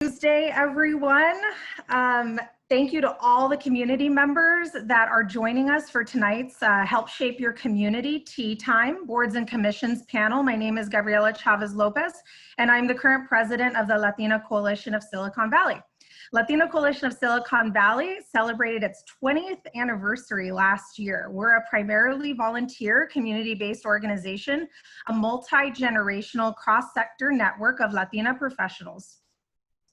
Tuesday, everyone. Thank you to all the community members that are joining us for tonight's Help Shape Your Community Tea Time Boards and Commissions panel. My name is Gabriela Chavez Lopez, and I'm the current president of the Latina Coalition of Silicon Valley. Latina Coalition of Silicon Valley celebrated its 20th anniversary last year. We're a primarily volunteer, community-based organization, a multi-generational cross-sector network of Latina professionals.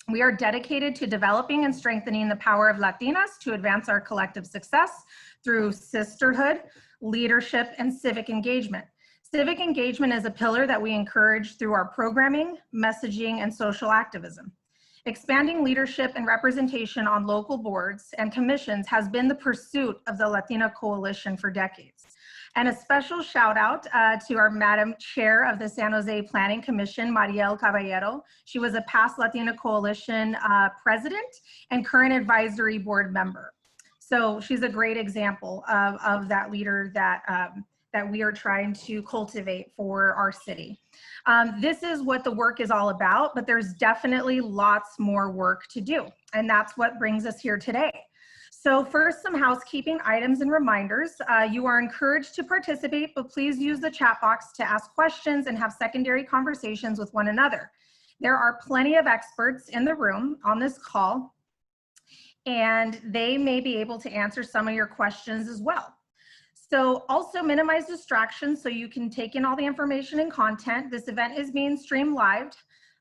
We are dedicated to developing and strengthening the power of Latinas to advance our collective success through sisterhood, leadership, and civic engagement. Civic engagement is a pillar that we encourage through our programming, messaging, and social activism. Expanding leadership and representation on local boards and commissions has been the pursuit of the Latina Coalition for decades. And a special shout out to our Madam Chair of the San Jose Planning Commission, Mariel Caballero. She was a past Latina Coalition president and current advisory board member. So she's a great example of that leader that we are trying to cultivate for our city. This is what the work is all about, but there's definitely lots more work to do. And that's what brings us here today. So first, some housekeeping items and reminders. You are encouraged to participate, but please use the chat box to ask questions and have secondary conversations with one another. There are plenty of experts in the room on this call, and they may be able to answer some of your questions as well. So also minimize distractions so you can take in all the information and content. This event is being streamed live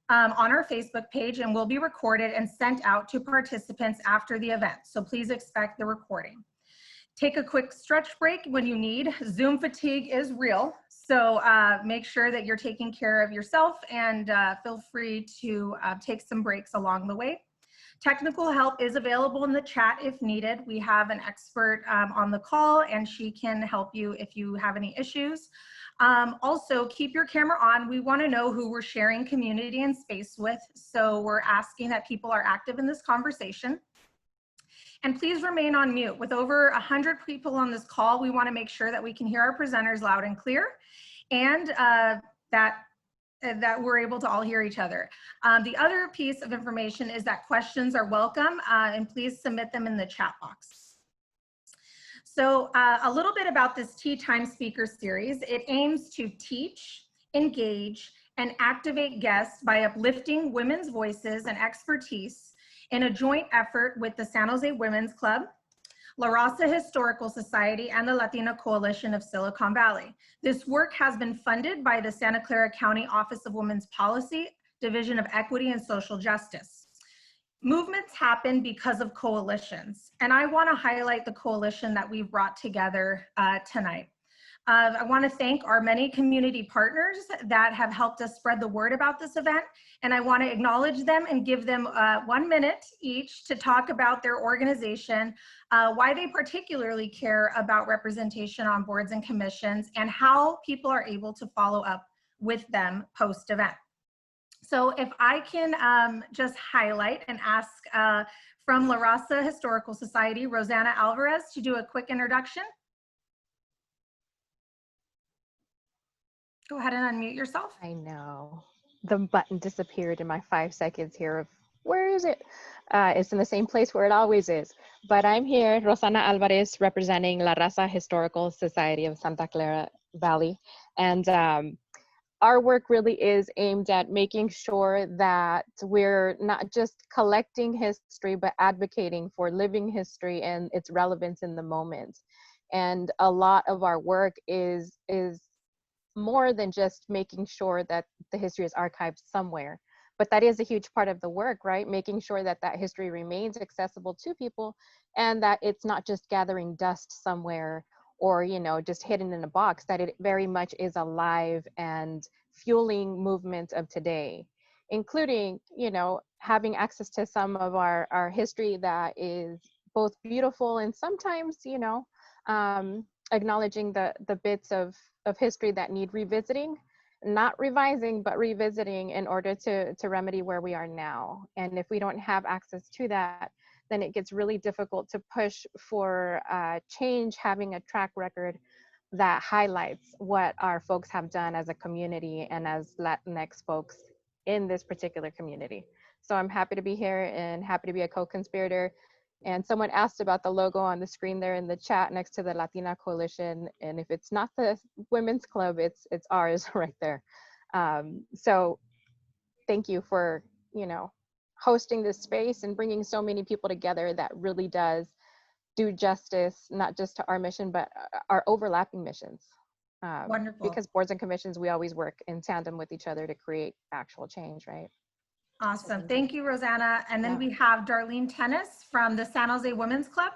on our Facebook page and will be recorded and sent out to participants after the event. So please expect the recording. Take a quick stretch break when you need. Zoom fatigue is real. So make sure that you're taking care of yourself and feel free to take some breaks along the way. Technical help is available in the chat if needed. We have an expert on the call and she can help you if you have any issues. Also, keep your camera on. We want to know who we're sharing community and space with. So we're asking that people are active in this conversation. And please remain on mute. With over 100 people on this call, we want to make sure that we can hear our presenters loud and clear and that we're able to all hear each other. The other piece of information is that questions are welcome and please submit them in the chat box. So a little bit about this Tea Time Speaker Series. It aims to teach, engage, and activate guests by uplifting women's voices and expertise in a joint effort with the San Jose Women's Club, La Raza Historical Society, and the Latina Coalition of Silicon Valley. This work has been funded by the Santa Clara County Office of Women's Policy, Division of Equity and Social Justice. Movements happen because of coalitions, and I want to highlight the coalition that we've brought together tonight. I want to thank our many community partners that have helped us spread the word about this event, and I want to acknowledge them and give them 1 minute each to talk about their organization, why they particularly care about representation on boards and commissions, and how people are able to follow up with them post-event. So if I can just highlight and ask from La Raza Historical Society, Rosanna Alvarez, to do a quick introduction. Go ahead and unmute yourself. I know. The button disappeared in my 5 seconds here of where is it? It's in the same place where it always is. But I'm here, Rosanna Alvarez, representing La Raza Historical Society of Santa Clara Valley. And our work really is aimed at making sure that we're not just collecting history, but advocating for living history and its relevance in the moment. And a lot of our work is more than just making sure that the history is archived somewhere. But that is a huge part of the work, right? Making sure that that history remains accessible to people and that it's not just gathering dust somewhere or, you know, just hidden in a box, that it very much is alive and fueling movements of today, including, you know, having access to some of our history that is both beautiful and sometimes, you know, acknowledging the bits of history that need revisiting, not revising, but revisiting in order to remedy where we are now. And if we don't have access to that, then it gets really difficult to push for change, having a track record that highlights what our folks have done as a community and as Latinx folks in this particular community. So I'm happy to be here and happy to be a co-conspirator. And someone asked about the logo on the screen there in the chat next to the Latina Coalition. And if it's not the Women's Club, it's ours right there. So thank you for, you know, hosting this space and bringing so many people together that really does do justice, not just to our mission, but our overlapping missions. Wonderful. Because boards and commissions, we always work in tandem with each other to create actual change, right? Awesome. Thank you, Rosanna. And then Yeah. we have Darlene Tennis from the San Jose Women's Club.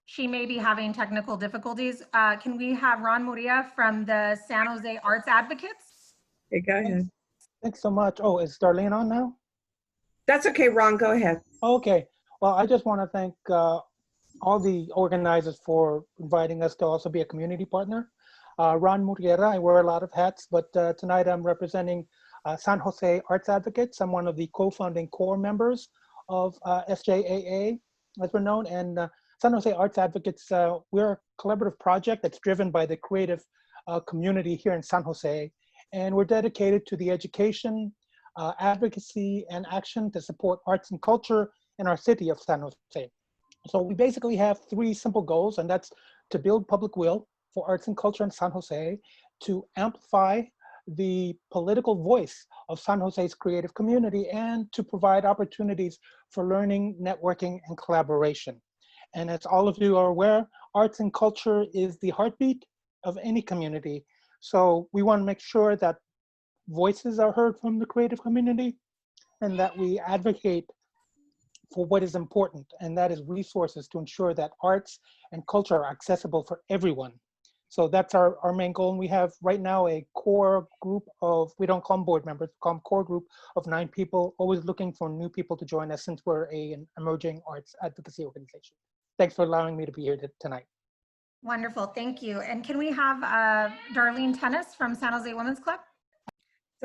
She may be having technical difficulties. Can we have Ron Muria from the San Jose Arts Advocates? Okay, go ahead. Thanks so much. Oh, is Darlene on now? That's okay, Ron, go ahead. Okay. Well, I just want to thank all the organizers for inviting us to also be a community partner. Ron Muriera, I wear a lot of hats, but tonight I'm representing San Jose Arts Advocates. I'm one of the co-founding core members of SJAA, as we're known, and San Jose Arts Advocates, we're a collaborative project that's driven by the creative community here in San Jose, and we're dedicated to the education, advocacy, and action to support arts and culture in our city of San Jose. So we basically have three simple goals, and that's to build public will for arts and culture in San Jose, to amplify the political voice of San Jose's creative community, and to provide opportunities for learning, networking, and collaboration. And as all of you are aware, arts and culture is the heartbeat of any community. So we want to make sure that voices are heard from the creative community, and that we advocate for what is important, and that is resources to ensure that arts and culture are accessible for everyone. So that's our main goal. And we have right now a core group of, we don't call them board members, we call them core group of 9 people, always looking for new people to join us since we're an emerging arts advocacy organization. Thanks for allowing me to be here tonight. Wonderful, thank you. And can we have Darlene Tennis from San Jose Women's Club?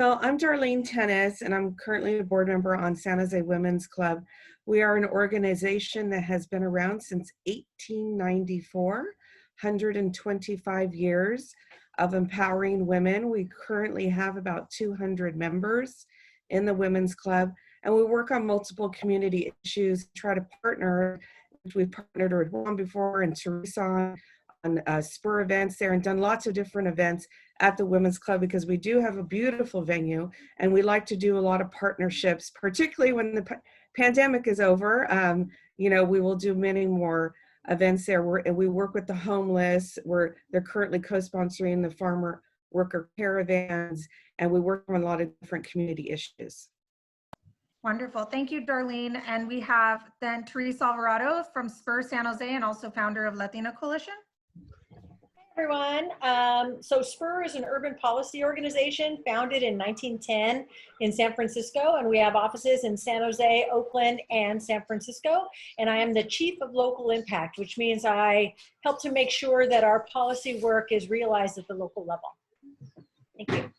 So I'm Darlene Tennis, and I'm currently a board member on San Jose Women's Club. We are an organization that has been around since 1894, 125 years of empowering women. We currently have about 200 members in the Women's Club, and we work on multiple community issues, try to partner. We've partnered with Juan before and Teresa on spur events there, and done lots of different events at the Women's Club, because we do have a beautiful venue, and we like to do a lot of partnerships, particularly when the pandemic is over. You know, we will do many more events there, and we work with the homeless. They're currently co-sponsoring the farmer worker caravans, and we work on a lot of different community issues. Wonderful, thank you, Darlene. And we have then Teresa Alvarado from Spur San Jose and also founder of Latina Coalition. Everyone. So SPUR is an urban policy organization founded in 1910 in San Francisco, and we have offices in San Jose, Oakland, and San Francisco. And I am the Chief of Local Impact, which means I help to make sure that our policy work is realized at the local level. Thank you.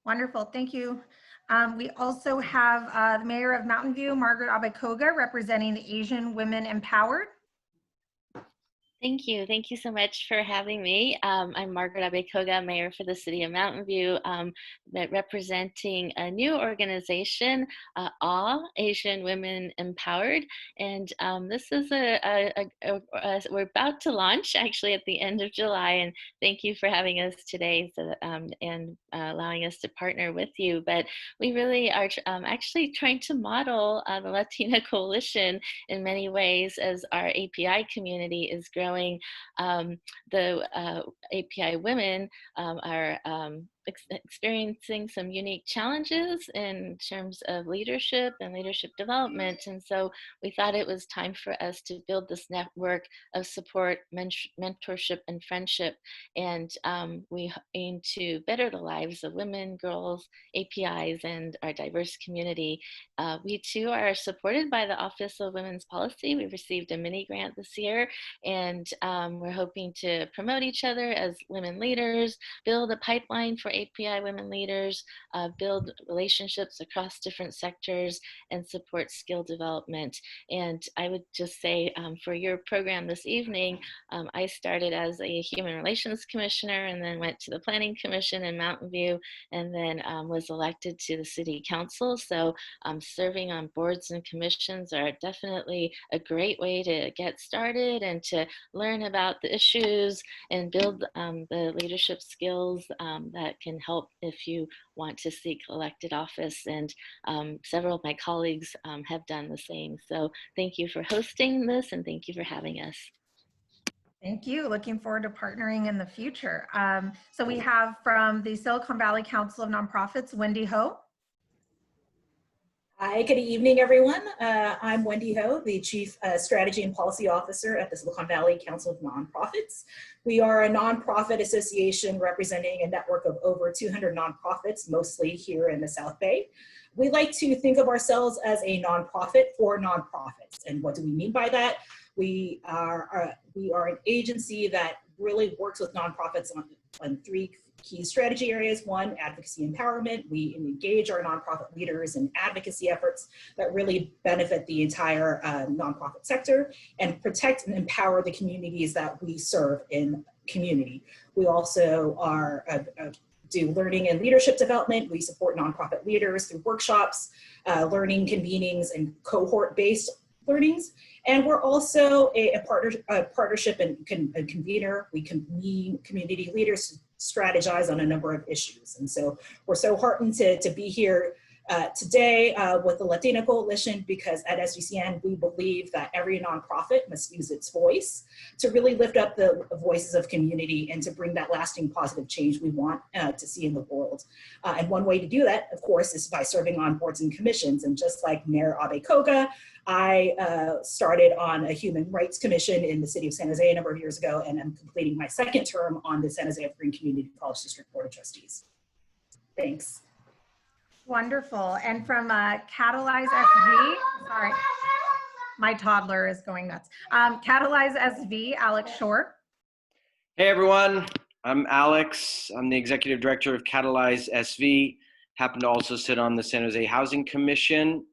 Wonderful, thank you. We also have the Mayor of Mountain View, Margaret Abekoga, representing the Asian Women Empowered. Thank you. Thank you so much for having me. I'm Margaret Abekoga, Mayor for the City of Mountain View, representing a new organization, All Asian Women Empowered. And this is we're about to launch actually at the end of July. And thank you for having us today and allowing us to partner with you. But we really are actually trying to model the Latina Coalition in many ways as our API community is growing. The API women are experiencing some unique challenges in terms of leadership and leadership development. And so we thought it was time for us to build this network of support, mentorship, and friendship. And we aim to better the lives of women, girls, APIs, and our diverse community. We too are supported by the Office of Women's Policy. We received a mini grant this year, and we're hoping to promote each other as women leaders, build a pipeline for API women leaders, build relationships across different sectors, and support skill development. And I would just say for your program this evening, I started as a Human Relations Commissioner and then went to the Planning Commission in Mountain View, and then was elected to the City Council. So serving on boards and commissions are definitely a great way to get started and to learn about the issues and build the leadership skills that can help if you want to seek elected office. And several of my colleagues have done the same. So thank you for hosting this, and thank you for having us. Thank you. Looking forward to partnering in the future. So we have from the Silicon Valley Council of Nonprofits, Wendy Ho. Hi, good evening, everyone. I'm Wendy Ho, the Chief Strategy and Policy Officer at the Silicon Valley Council of Nonprofits. We are a nonprofit association representing a network of over 200 nonprofits, mostly here in the South Bay. We like to think of ourselves as a nonprofit for nonprofits. And what do we mean by that? We are an agency that really works with nonprofits on three key strategy areas. One, advocacy empowerment. We engage our nonprofit leaders in advocacy efforts that really benefit the entire nonprofit sector and protect and empower the communities that we serve in community. We also do learning and leadership development. We support nonprofit leaders through workshops, learning convenings, and cohort-based learnings. And we're also a partnership and convener. We convene community leaders to strategize on a number of issues. And so we're so heartened to be here today with the Latina Coalition, because at SGCN, we believe that every nonprofit must use its voice to really lift up the voices of community and to bring that lasting positive change we want to see in the world. And one way to do that, of course, is by serving on boards and commissions. And just like Mayor Abe-Koga, I started on a Human Rights Commission in the City of San Jose a number of years ago, and I'm completing my second term on the San Jose Green Community College District Board of Trustees. Thanks. Wonderful. And from Catalyze SV, sorry, my toddler is going nuts. Catalyze SV, Alex Shore. Hey everyone, I'm Alex. I'm the Executive Director of Catalyze SV. Happen to also sit on the San Jose Housing Commission.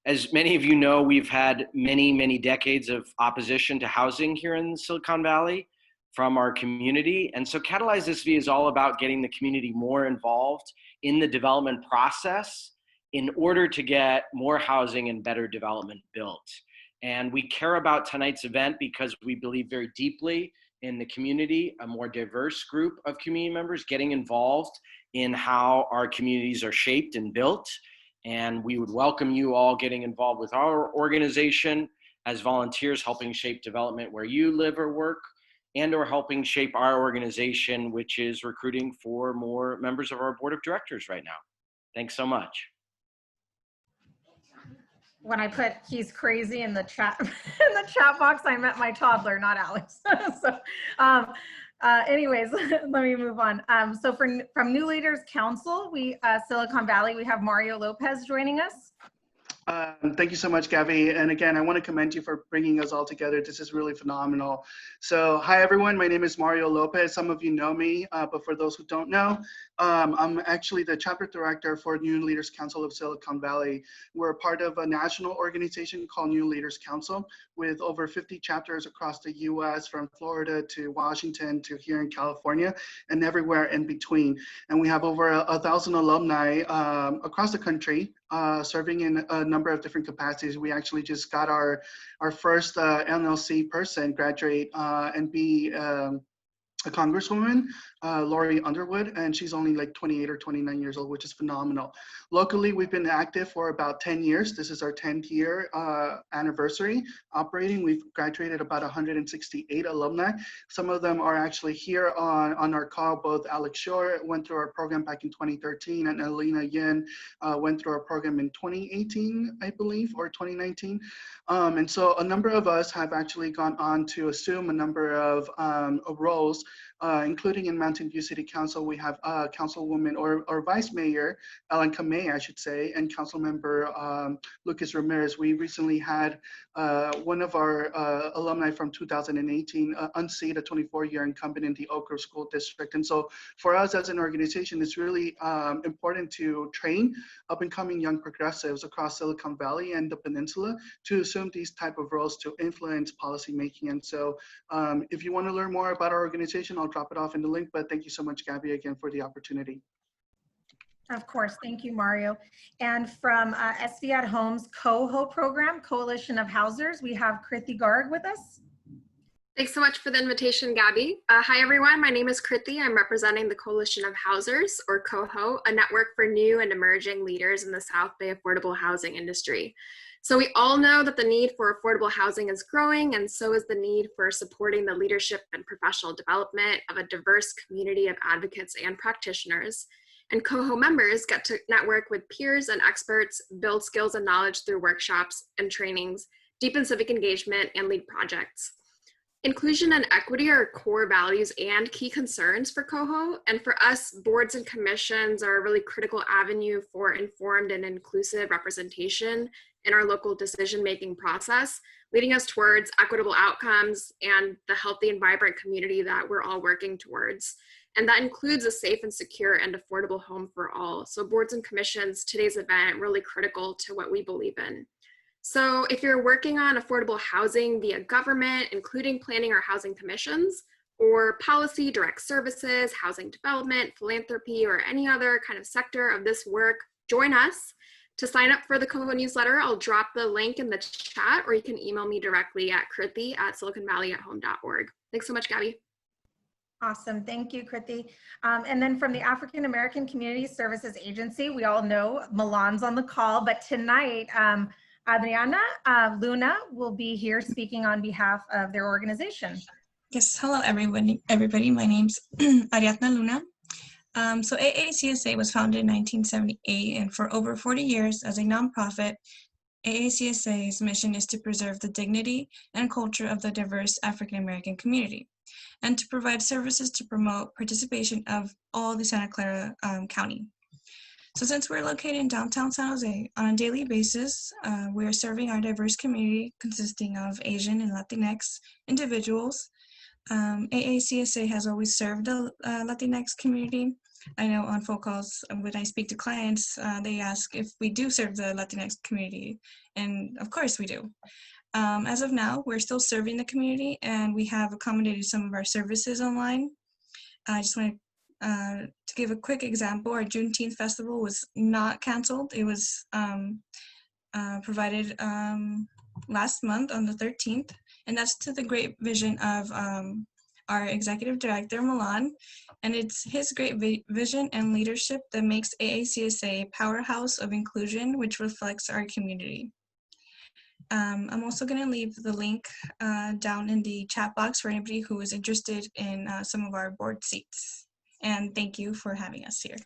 As many of you know, we've had many decades of opposition to housing here in Silicon Valley from our community. And so Catalyze SV is all about getting the community more involved in the development process in order to get more housing and better development built. And we care about tonight's event because we believe very deeply in the community, a more diverse group of community members getting involved in how our communities are shaped and built. And we would welcome you all getting involved with our organization as volunteers, helping shape development where you live or work, and or helping shape our organization, which is recruiting for more members of our board of directors right now. Thanks so much. When I put "he's crazy" in the chat box, I meant my toddler, not Alex. So, anyways, let me move on. So from New Leaders Council, Silicon Valley, we have Mario Lopez joining us. Thank you so much, Gabby. And again, I want to commend you for bringing us all together. This is really phenomenal. So hi, everyone. My name is Mario Lopez. Some of you know me, but for those who don't know, I'm actually the chapter director for New Leaders Council of Silicon Valley. We're a part of a national organization called New Leaders Council with over 50 chapters across the US, from Florida to Washington to here in California and everywhere in between. And we have over 1,000 alumni across the country serving in a number of different capacities. We actually just got our first NLC person graduate and be a congresswoman, Lori Underwood, and she's only like 28 or 29 years old, which is phenomenal. Locally, we've been active for about 10 years. This is our 10th year anniversary operating. We've graduated about 168 alumni. Some of them are actually here on our call. Both Alex Shore went through our program back in 2013, and Ellina Yin went through our program in 2018, I believe, or 2019. And so a number of us have actually gone on to assume a number of roles including in Mountain View City Council, we have Councilwoman or Vice Mayor Ellen Kamei, I should say, and Council Member Lucas Ramirez. We recently had one of our alumni from 2018 unseat a 24-year incumbent in the Oak Grove School District. And so for us as an organization, it's really important to train up-and-coming young progressives across Silicon Valley and the peninsula to assume these type of roles to influence policymaking. And so if you want to learn more about our organization, I'll drop it off in the link, but thank you so much, Gabby, again for the opportunity. Of course, thank you, Mario. And from SV at Home's COHO program, Coalition of Housers, we have Krithi Garg with us. Thanks so much for the invitation, Gabby. Hi, everyone. My name is Krithi. I'm representing the Coalition of Housers, or COHO, a network for new and emerging leaders in the South Bay affordable housing industry. So we all know that the need for affordable housing is growing, and so is the need for supporting the leadership and professional development of a diverse community of advocates and practitioners. And COHO members get to network with peers and experts, build skills and knowledge through workshops and trainings, deepen civic engagement, and lead projects. Inclusion and equity are core values and key concerns for COHO, and for us, boards and commissions are a really critical avenue for informed and inclusive representation in our local decision-making process, leading us towards equitable outcomes and the healthy and vibrant community that we're all working towards. And that includes a safe and secure and affordable home for all. So boards and commissions, today's event, really critical to what we believe in. So if you're working on affordable housing via government, including planning or housing commissions, or policy, direct services, housing development, philanthropy, or any other kind of sector of this work, join us. To sign up for the COHO newsletter, I'll drop the link in the chat, or you can email me directly at krithi@siliconvalleyathome.org. Thanks so much, Gabby. Awesome, thank you, Krithi. And then from the African American Community Services Agency, we all know Milan's on the call, but tonight, Adriana Luna will be here speaking on behalf of their organization. Yes, hello everybody. My name's Ariadna Luna. So AACSA was founded in 1978, and for over 40 years as a nonprofit, AACSA's mission is to preserve the dignity and culture of the diverse African American community, and to provide services to promote participation of all the Santa Clara County. So since we're located in downtown San Jose, on a daily basis, we are serving our diverse community consisting of Asian and Latinx individuals. AACSA has always served the Latinx community. I know on phone calls, when I speak to clients, they ask if we do serve the Latinx community, and of course we do. As of now, we're still serving the community, and we have accommodated some of our services online. I just want to give a quick example. Our Juneteenth festival was not canceled. It was provided last month on the 13th, and that's to the great vision of our executive director, Milan, and it's his great vision and leadership that makes AACSA a powerhouse of inclusion, which reflects our community. I'm also going to leave the link down in the chat box for anybody who is interested in some of our board seats. And thank you for having us here.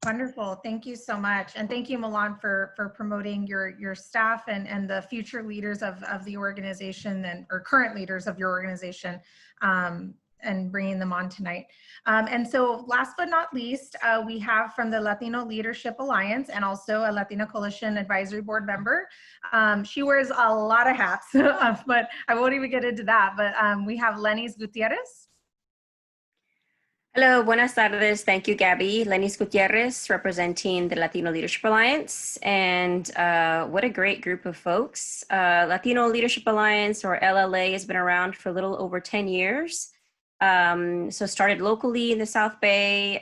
Wonderful, thank you so much. And thank you, Milan, for promoting your staff and the future leaders of the organization or current leaders of your organization and bringing them on tonight. And so last but not least, we have from the Latino Leadership Alliance and also a Latina Coalition Advisory Board member. She wears a lot of hats, but I won't even get into that. But we have Lenis Gutierrez. Hello, buenas tardes. Thank you, Gabby. Lenis Gutierrez, representing the Latino Leadership Alliance. And what a great group of folks. Latino Leadership Alliance, or LLA, has been around for a little over 10 years. So started locally in the South Bay.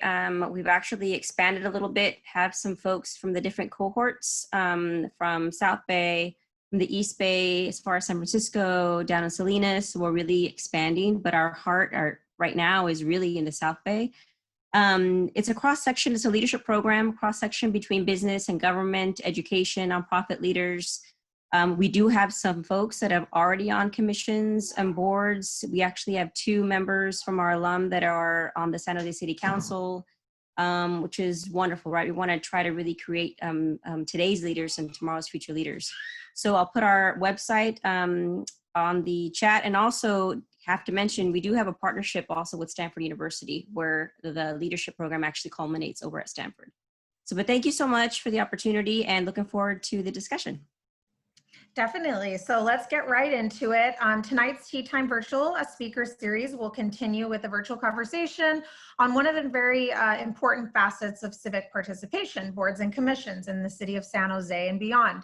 We've actually expanded a little bit, have some folks from the different cohorts from South Bay, from the East Bay, as far as San Francisco, down in Salinas. So we're really expanding, but our heart right now is really in the South Bay. It's a cross-section, it's a leadership program, cross-section between business and government, education, nonprofit leaders. We do have some folks that are already on commissions and boards. We actually have 2 members from our alum that are on the San Jose City Council, which is wonderful, right? We want to try to really create today's leaders and tomorrow's future leaders. So I'll put our website on the chat, and also have to mention, we do have a partnership also with Stanford University, where the leadership program actually culminates over at Stanford. So, but thank you so much for the opportunity and looking forward to the discussion. Definitely. So let's get right into it. Tonight's Tea Time Virtual Speaker Series will continue with a virtual conversation on one of the very important facets of civic participation, boards and commissions in the city of San Jose and beyond.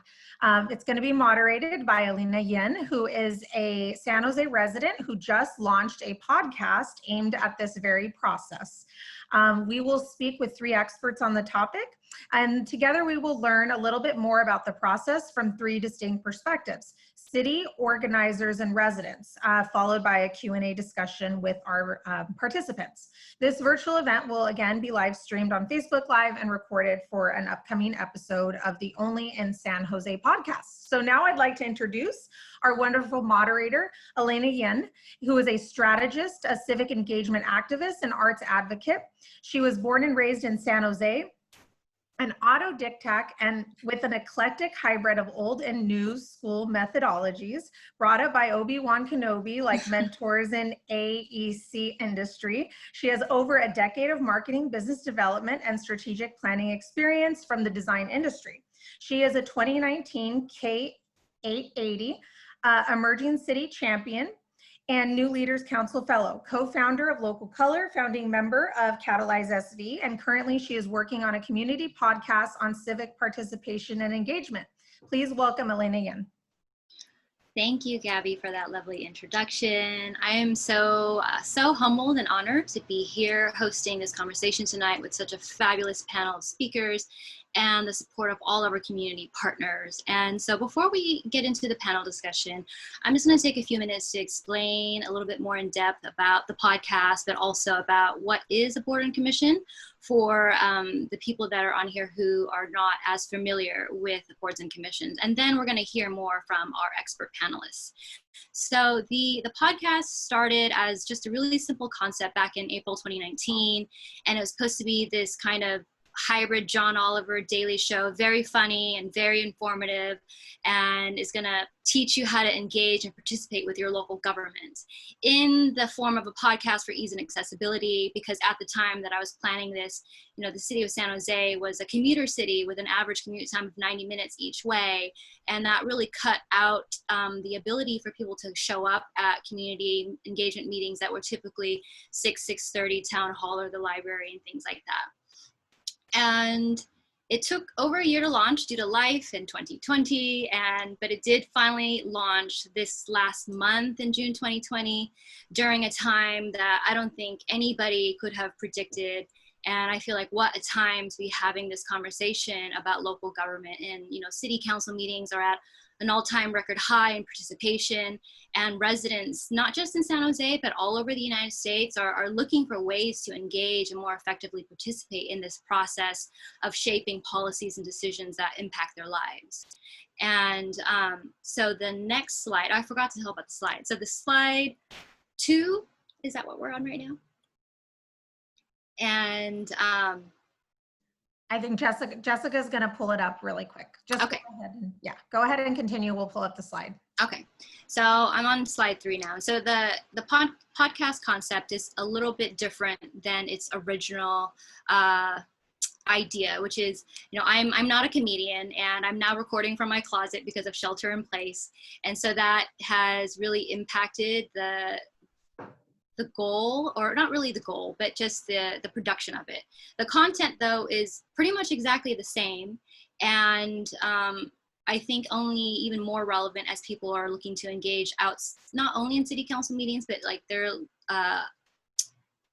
It's going to be moderated by Ellina Yin, who is a San Jose resident who just launched a podcast aimed at this very process. We will speak with 3 experts on the topic, and together we will learn a little bit more about the process from 3 distinct perspectives: city, organizers, and residents, followed by a Q&A discussion with our participants. This virtual event will again be live streamed on Facebook Live and recorded for an upcoming episode of the Only in San Jose podcast. So now I'd like to introduce our wonderful moderator, Ellina Yin, who is a strategist, a civic engagement activist, and arts advocate. She was born and raised in San Jose, an autodidact and with an eclectic hybrid of old and new school methodologies brought up by Obi-Wan Kenobi, like mentors in AEC industry. She has over a decade of marketing, business development, and strategic planning experience from the design industry. She is a 2019 K880 Emerging City Champion and New Leaders Council Fellow, co-founder of Local Color, founding member of Catalyze SV, and currently she is working on a community podcast on civic participation and engagement. Please welcome Ellina Yin. Thank you, Gabby, for that lovely introduction. I am so humbled and honored to be here hosting this conversation tonight with such a fabulous panel of speakers and the support of all of our community partners. And so before we get into the panel discussion, I'm just going to take a few minutes to explain a little bit more in depth about the podcast, but also about what is a board and commission for the people that are on here who are not as familiar with boards and commissions. And then we're going to hear more from our expert panelists. So the podcast started as just a really simple concept back in April 2019, and it was supposed to be this kind of hybrid John Oliver daily show, very funny and very informative, and is going to teach you how to engage and participate with your local government in the form of a podcast for ease and accessibility. Because at the time that I was planning this, you know, the city of San Jose was a commuter city with an average commute time of 90 minutes each way, and that really cut out the ability for people to show up at community engagement meetings that were typically 6:30 town hall or the library and things like that. And it took over a year to launch due to life in 2020, but it did finally launch this last month in June 2020 during a time that I don't think anybody could have predicted. And I feel like what a time to be having this conversation about local government. And, you know, city council meetings are at an all-time record high in participation, and residents, not just in San Jose, but all over the United States are looking for ways to engage and more effectively participate in this process of shaping policies and decisions that impact their lives. And so the next slide, I forgot to tell about the slide. So the slide 2, is that what we're on right now? And I think Jessica's going to pull it up really quick. Just okay. Go ahead and continue. We'll pull up the slide. Okay, so I'm on slide 3 now. So the podcast concept is a little bit different than its original idea, which is, you know, I'm not a comedian, and I'm now recording from my closet because of shelter in place, and so that has really impacted the goal, or not really the goal, but just the production of it. The content, though, is pretty much exactly the same, and I think only even more relevant as people are looking to engage out, not only in city council meetings, but like they're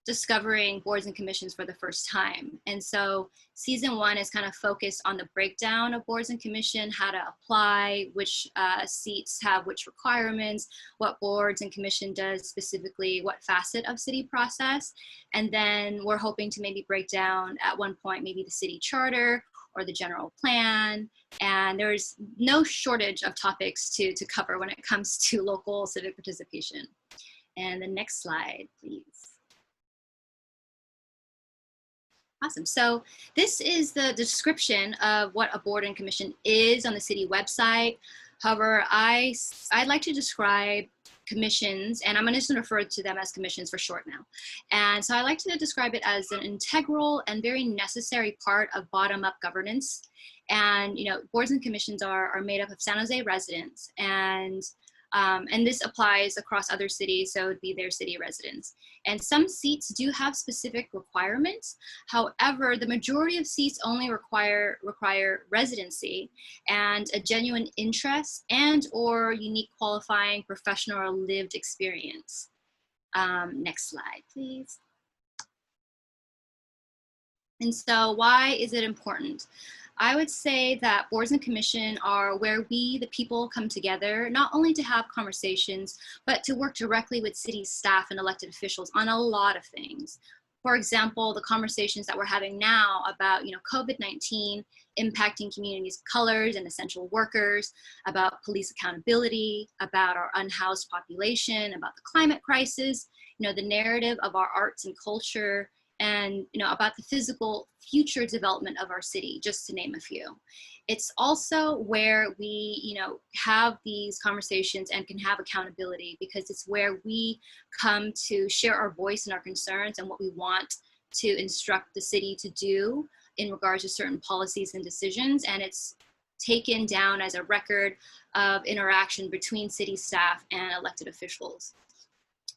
discovering boards and commissions for the first time. And so season 1 is kind of focused on the breakdown of boards and commission, how to apply, which seats have which requirements, what boards and commission does specifically, what facet of city process. And then we're hoping to maybe break down at one point, maybe the city charter or the general plan. And there's no shortage of topics to cover when it comes to local civic participation. And the next slide, please. Awesome. So this is the description of what a board and commission is on the city website. However, I'd like to describe commissions, and I'm just going to refer to them as commissions for short now. And so I like to describe it as an integral and very necessary part of bottom-up governance. And boards and commissions are made up of San Jose residents, and this applies across other cities, so it would be their city residents. And some seats do have specific requirements. However, the majority of seats only require residency and a genuine interest and or unique qualifying professional or lived experience. Next slide, please. And so why is it important? I would say that boards and commission are where we, the people, come together, not only to have conversations, but to work directly with city staff and elected officials on a lot of things. For example, the conversations that we're having now about, COVID-19 impacting communities of colors and essential workers, about police accountability, about our unhoused population, about the climate crisis, the narrative of our arts and culture, and about the physical future development of our city, just to name a few. It's also where we have these conversations and can have accountability, because it's where we come to share our voice and our concerns and what we want to instruct the city to do in regards to certain policies and decisions. And it's taken down as a record of interaction between city staff and elected officials.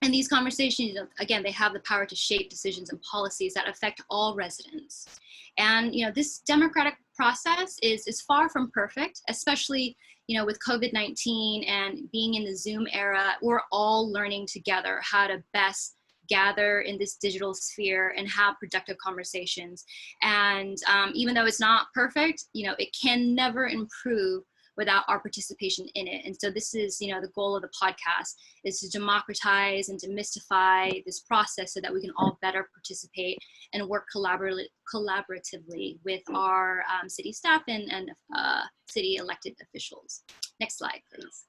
And these conversations, again, they have the power to shape decisions and policies that affect all residents. And this democratic process is far from perfect, especially with COVID-19 and being in the Zoom era. We're all learning together how to best gather in this digital sphere and have productive conversations. And even though it's not perfect, it can never improve without our participation in it. And so this is, the goal of the podcast, is to democratize and demystify this process so that we can all better participate and work collaboratively with our city staff and city elected officials. Next slide, please.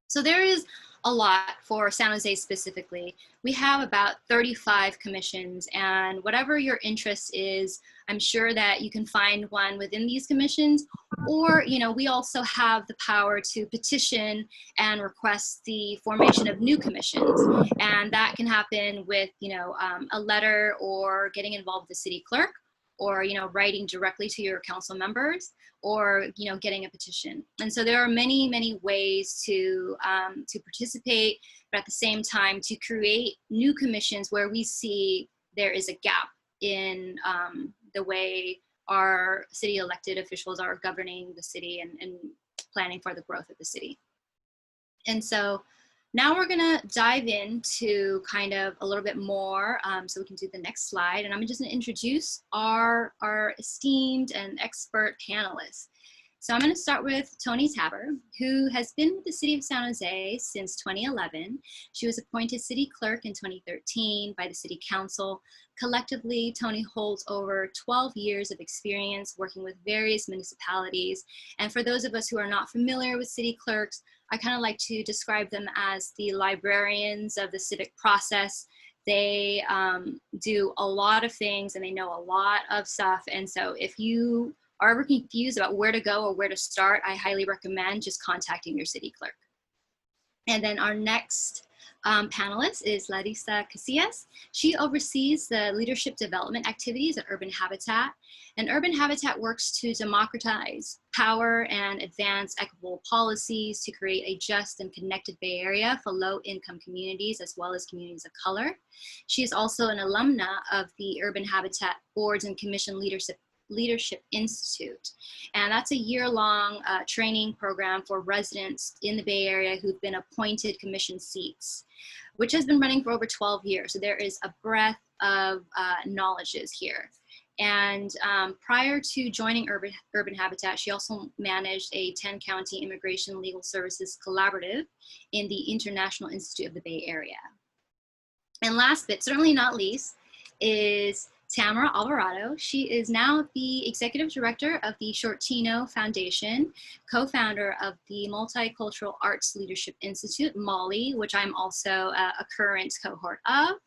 So there is a lot for San Jose specifically. We have about 35 commissions, and whatever your interest is, I'm sure that you can find one within these commissions, or we also have the power to petition and request the formation of new commissions, and that can happen with a letter or getting involved with the city clerk, or writing directly to your council members, or getting a petition. And so there are many ways to participate, but at the same time to create new commissions where we see there is a gap in the way our city elected officials are governing the city and planning for the growth of the city. And so now we're gonna dive into kind of a little bit more, so we can do the next slide. And I'm just gonna introduce our esteemed and expert panelists. So I'm gonna start with Toni Taber, who has been with the City of San Jose since 2011. She was appointed city clerk in 2013 by the City Council. Collectively, Toni holds over 12 years of experience working with various municipalities. And for those of us who are not familiar with city clerks, I kind of like to describe them as the librarians of the civic process. They do a lot of things and they know a lot of stuff. And so if you are ever confused about where to go or where to start, I highly recommend just contacting your city clerk. And then our next panelist is Larisa Casillas. She oversees the leadership development activities at Urban Habitat. And Urban Habitat works to democratize power and advance equitable policies to create a just and connected Bay Area for low-income communities as well as communities of color. She is also an alumna of the Urban Habitat Boards and Commission Leadership Institute. And that's a year-long training program for residents in the Bay Area who've been appointed commission seats, which has been running for over 12 years. So there is a breadth of knowledges here. And prior to joining Urban Habitat, she also managed a 10-county immigration legal services collaborative in the International Institute of the Bay Area. And last but certainly not least is Tamara Alvarado. She is now the Executive Director of the Shortino Foundation, co-founder of the Multicultural Arts Leadership Institute, MALI, which I'm also a current cohort of.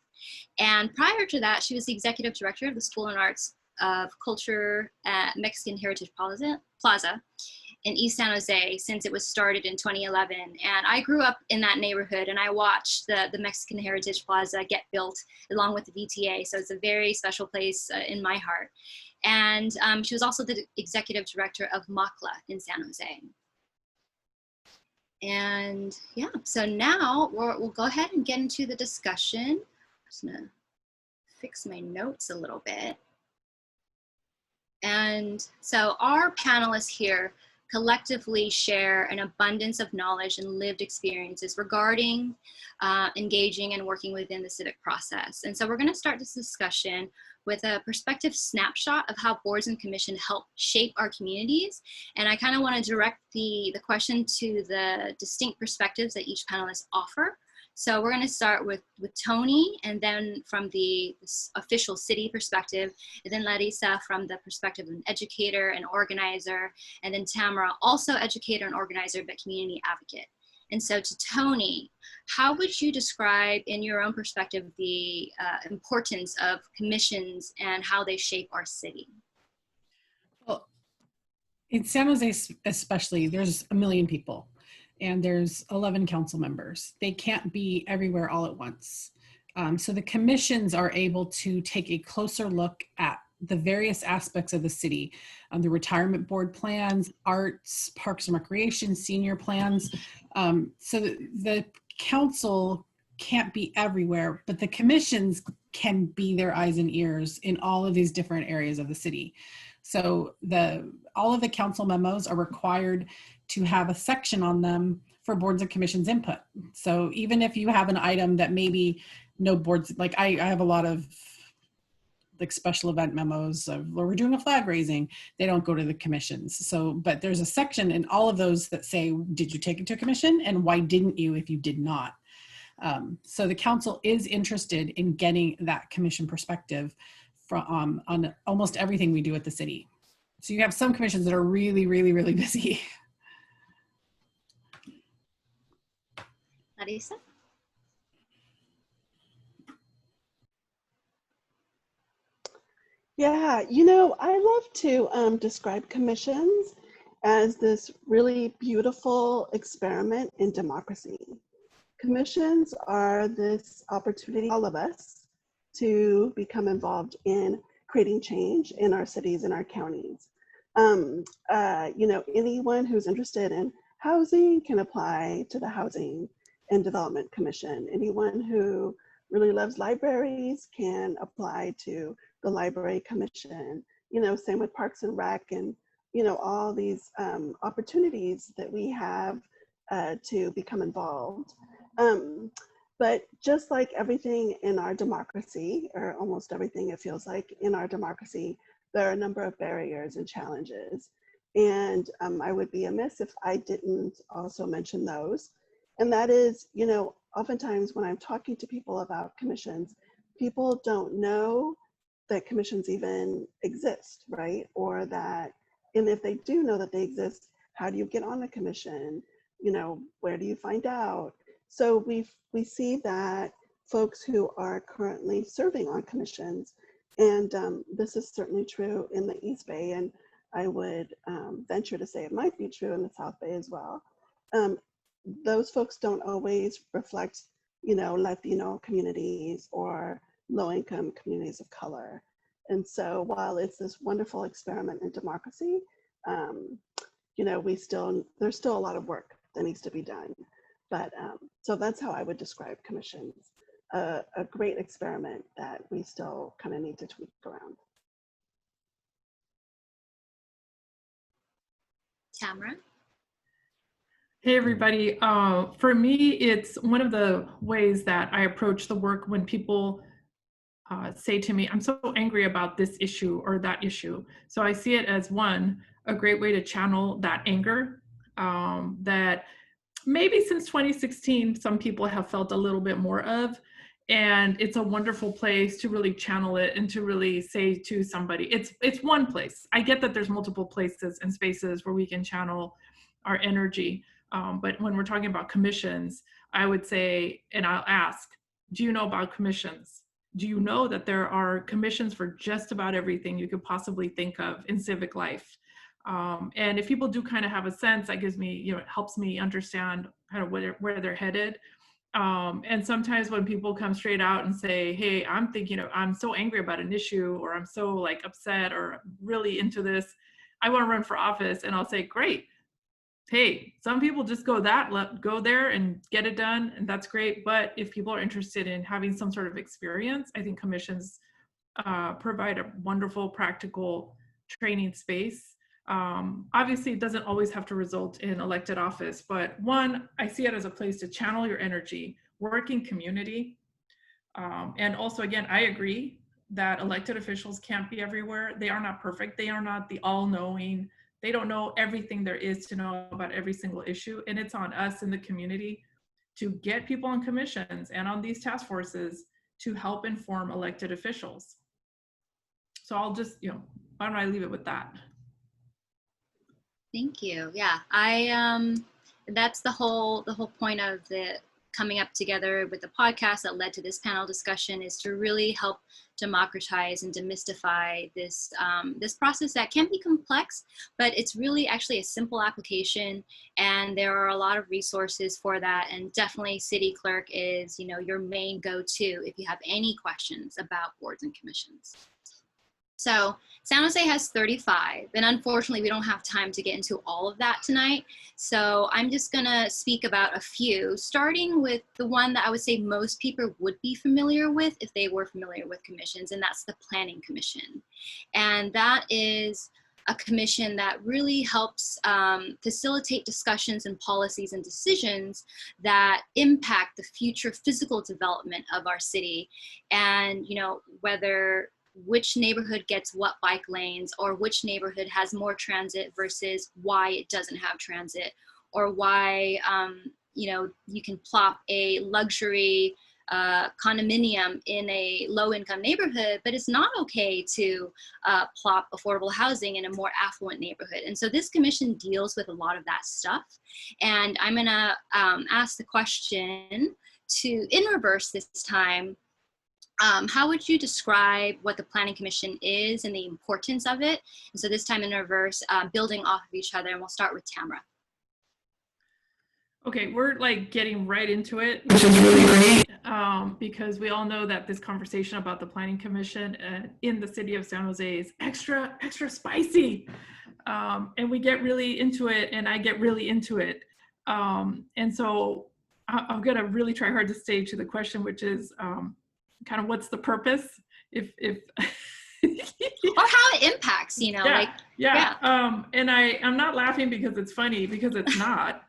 And prior to that, she was the Executive Director of the School and Arts of Culture at Mexican Heritage Plaza. in East San Jose since it was started in 2011. And I grew up in that neighborhood, and I watched the Mexican Heritage Plaza get built along with the VTA. So it's a very special place in my heart. And she was also the executive director of MACLA in San Jose. And yeah, so now we'll go ahead and get into the discussion. I'm just gonna fix my notes a little bit. And so our panelists here collectively share an abundance of knowledge and lived experiences regarding engaging and working within the civic process. And so we're gonna start this discussion with a perspective snapshot of how boards and commission help shape our communities. And I kind of want to direct the question to the distinct perspectives that each panelist offer. So we're going to start with Toni, and then from the official city perspective, and then Larisa from the perspective of an educator and organizer, and then Tamara, also educator and organizer, but community advocate. And so to Toni, how would you describe in your own perspective the importance of commissions and how they shape our city? Well, in San Jose especially, there's 1 million people and there's 11 council members. They can't be everywhere all at once. So the commissions are able to take a closer look at the various aspects of the city, the retirement board plans, arts, parks and recreation, senior plans. So the council can't be everywhere, but the commissions can be their eyes and ears in all of these different areas of the city. So all of the council memos are required to have a section on them for boards and commissions input. So even if you have an item that maybe no boards, like I have a lot of like special event memos of, or we're doing a flag raising, they don't go to the commissions. So, but there's a section in all of those that say, did you take it to a commission and why didn't you if you did not? So the council is interested in getting that commission perspective from on almost everything we do at the city. So you have some commissions that are really, really, really busy. Larisa? Yeah, I love to describe commissions as this really beautiful experiment in democracy. Commissions are this opportunity, all of us, to become involved in creating change in our cities and our counties. Anyone who's interested in housing can apply to the Housing and Development Commission. Anyone who really loves libraries can apply to the Library Commission, same with Parks and Rec and, all these opportunities that we have to become involved. But just like everything in our democracy, or almost everything it feels like in our democracy, there are a number of barriers and challenges. And I would be amiss if I didn't also mention those. And that is, oftentimes when I'm talking to people about commissions, people don't know that commissions even exist, right? Or that, and if they do know that they exist, how do you get on a commission? Where do you find out? So we see that folks who are currently serving on commissions, and this is certainly true in the East Bay, and I would venture to say it might be true in the South Bay as well. Those folks don't always reflect, Latino communities or low-income communities of color. And so while it's this wonderful experiment in democracy, there's still a lot of work that needs to be done. But so that's how I would describe commissions, a great experiment that we still kind of need to tweak around. Tamara? Hey everybody, for me, it's one of the ways that I approach the work when people say to me, I'm so angry about this issue or that issue. So I see it as a great way to channel that anger that maybe since 2016, some people have felt a little bit more of, and it's a wonderful place to really channel it and to really say to somebody, it's one place. I get that there's multiple places and spaces where we can channel our energy. But when we're talking about commissions, I would say, and I'll ask, do you know about commissions? Do you know that there are commissions for just about everything you could possibly think of in civic life? And if people do kind of have a sense, that gives me, it helps me understand kind of where they're headed. And sometimes when people come straight out and say, hey, I'm so angry about an issue, or I'm so like upset or really into this, I want to run for office. And I'll say, great. Hey, some people just go there and get it done, and that's great. But if people are interested in having some sort of experience, I think commissions provide a wonderful, practical training space. Obviously, it doesn't always have to result in elected office, but one, I see it as a place to channel your energy, work in community. And also, again, I agree that elected officials can't be everywhere. They are not perfect. They are not the all-knowing. They don't know everything there is to know about every single issue. And it's on us in the community to get people on commissions and on these task forces to help inform elected officials. So I'll just, why don't I leave it with that? Thank you. Yeah, that's the whole point of the coming up together with the podcast that led to this panel discussion, is to really help democratize and demystify this this process that can be complex, but it's really actually a simple application, and there are a lot of resources for that. And definitely City Clerk is, your main go-to if you have any questions about boards and commissions. So San Jose has 35, and unfortunately we don't have time to get into all of that tonight. So I'm just gonna speak about a few, starting with the one that I would say most people would be familiar with if they were familiar with commissions, and that's the Planning Commission. And that is a commission that really helps facilitate discussions and policies and decisions that impact the future physical development of our city. And, whether which neighborhood gets what bike lanes, or which neighborhood has more transit versus why it doesn't have transit, or why you can plop a luxury condominium in a low-income neighborhood, but it's not okay to plop affordable housing in a more affluent neighborhood. And so this commission deals with a lot of that stuff. And I'm gonna ask the question in reverse this time. How would you describe what the Planning Commission is and the importance of it? And so this time in reverse, building off of each other, and we'll start with Tamara. Okay, we're like getting right into it, which is really great, because we all know that this conversation about the Planning Commission in the city of San Jose is extra spicy. And we get really into it, and I get really into it. And so I'm gonna really try hard to stay to the question, which is, kind of what's the purpose, if or how it impacts, yeah. And I'm not laughing because it's funny, because it's not.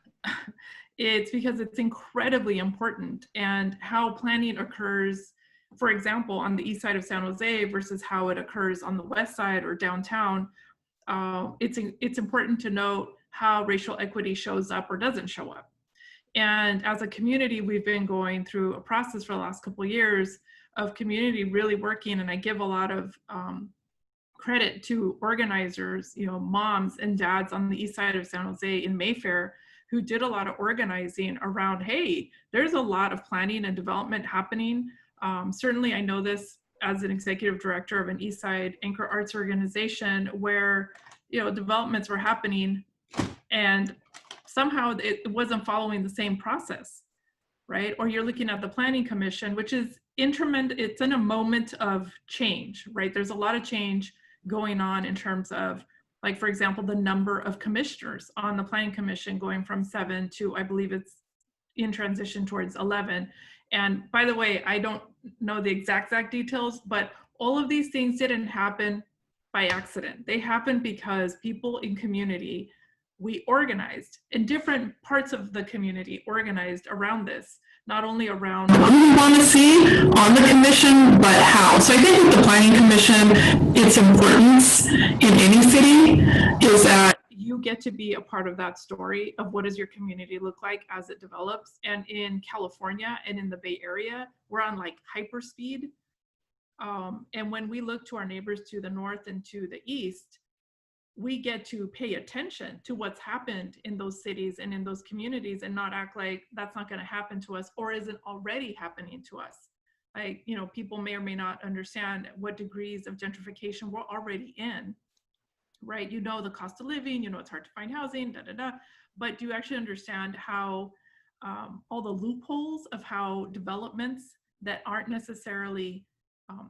It's because it's incredibly important, and how planning occurs, for example, on the east side of San Jose versus how it occurs on the west side or downtown. It's important to note how racial equity shows up or doesn't show up. And as a community, we've been going through a process for the last couple of years of community really working, and I give a lot of credit to organizers, moms and dads on the east side of San Jose in Mayfair, who did a lot of organizing around, hey, there's a lot of planning and development happening. Certainly I know this as an executive director of an east side anchor arts organization where, developments were happening, and somehow it wasn't following the same process, right? Or you're looking at the Planning Commission, which is it's in a moment of change, right? There's a lot of change going on in terms of, like, for example, the number of commissioners on the Planning Commission going from 7 to, I believe it's in transition towards 11. And by the way, I don't know the exact details, but all of these things didn't happen by accident. They happened because people in community, we organized, in different parts of the community organized around this, not only around what we want to see on the commission, but how. So I think with the Planning Commission, its importance in any city is that you get to be a part of that story of what does your community look like as it develops. And in California and in the Bay Area, we're on like hyper speed. And when we look to our neighbors to the north and to the east, we get to pay attention to what's happened in those cities and in those communities, and not act like that's not going to happen to us or isn't already happening to us. Like, people may or may not understand what degrees of gentrification we're already in, right? You know the cost of living, you know it's hard to find housing, but do you actually understand how all the loopholes of how developments that aren't necessarily